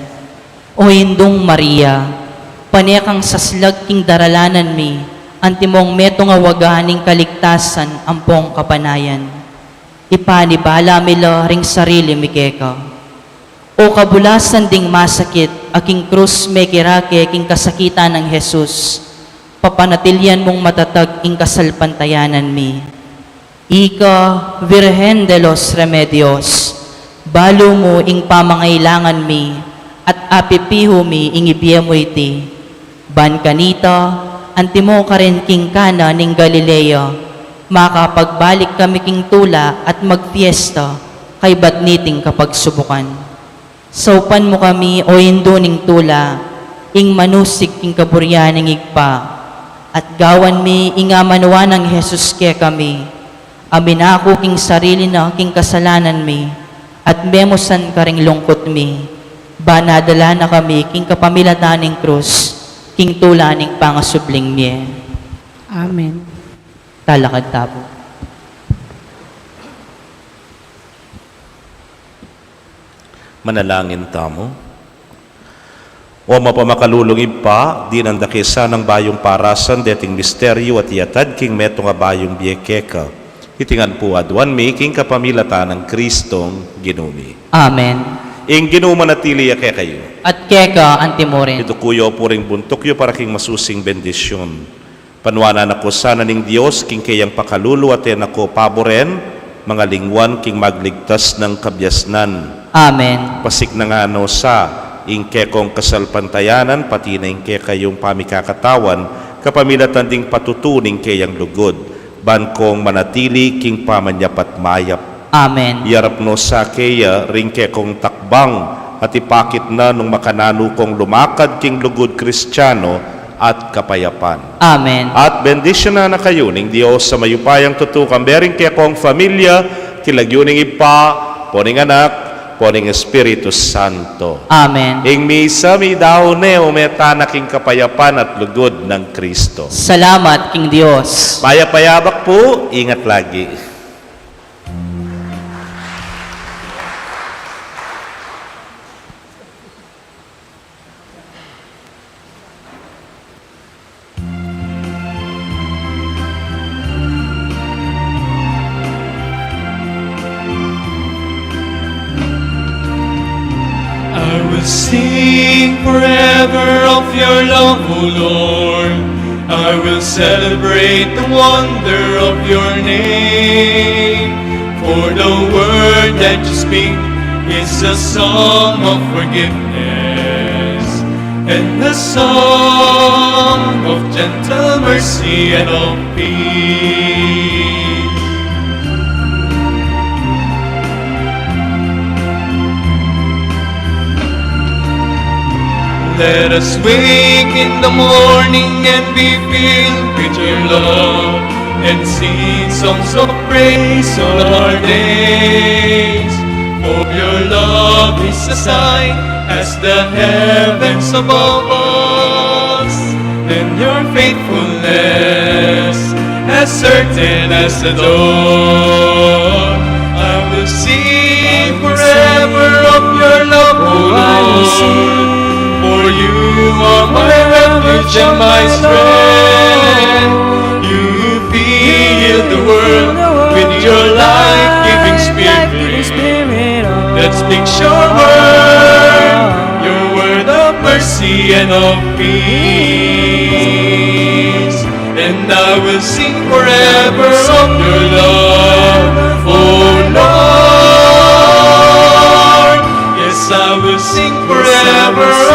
O indong Maria, panekang saslag king daralanan mi, antimong metong awaganing kaligtasan ampong kapanayan. Ipanibala mila ring sarili mi keka. O kabulasan ding masakit, aking krus may kirake king kasakitan ng Jesus, papanatilyan mong matatag ing kasalpantayanan mi. Ika, Virhen de los Remedios, balo mo ing pamangailangan mi, at apipiho mi ing ibiyemo iti. Ban kanita, antimo ka rin king kana ning Galilea, makapagbalik kami king tula at magfiesta, kay batniting kapag subukan. Saupan mo kami o induning tula, ing manusik king kaburyaning igpa, at gawan mi inga manuwa ng Jesus ke kami, amin ako king sarili na king kasalanan mi, at memosan ka ring lungkot mi, banadala na kami king kapamilataning krus, king tulaning pangasubling mi. Amen. Talakad tabo. Manalangin tamo. O mapamakalulungib pa, di nang dakisa ng bayong parasan deting misteryo at iatad king meto nga bayong biyekeka. Itingan po adwan mi king kapamilata ng Kristong ginumi. Amen. Ing ginuma natili ake kayo. At keka antimorin. Ito kuyo puring buntok yo para king masusing bendisyon. Panwanan ako sana ning Diyos king kayang pakalulu at ako paboren, mga lingwan king magligtas ng kabyasnan. Amen. Pasik na nga no sa ing kekong kasalpantayanan, pati na ing kekayong pamikakatawan, kapamilatan ding patutuning kayang lugod, ban kong manatili king pamanyapat mayap. Amen. Yarap no sa kaya ring kekong takbang, at ipakit na nung makanano kong lumakad king lugod Kristiyano, at kapayapan. Amen. At bendisyon na kayo ning Diyos sa mayupayang tutukang bering kaya kong familia, kilagyuning ipa, poning anak, poning Espiritu Santo. Amen. Ing misa mi daw ne umeta king kapayapan at lugod ng Kristo. Salamat king Diyos. Payapayabak po, ingat lagi. I will sing forever of your love, O Lord. I will celebrate the wonder of your name. For the word that you speak is a song of forgiveness and a song of gentle mercy and of peace. Let us wake in the morning and be filled with your love, and sing songs of praise all our days. For your love is a sign as the heavens above us, and your faithfulness as certain as the dawn. I will sing forever of your love, O Lord. For you are my refuge and my strength. You fill the world with your life-giving spirit that speaks your word of mercy and of peace. And I will sing forever of your love, O Lord. sing forever.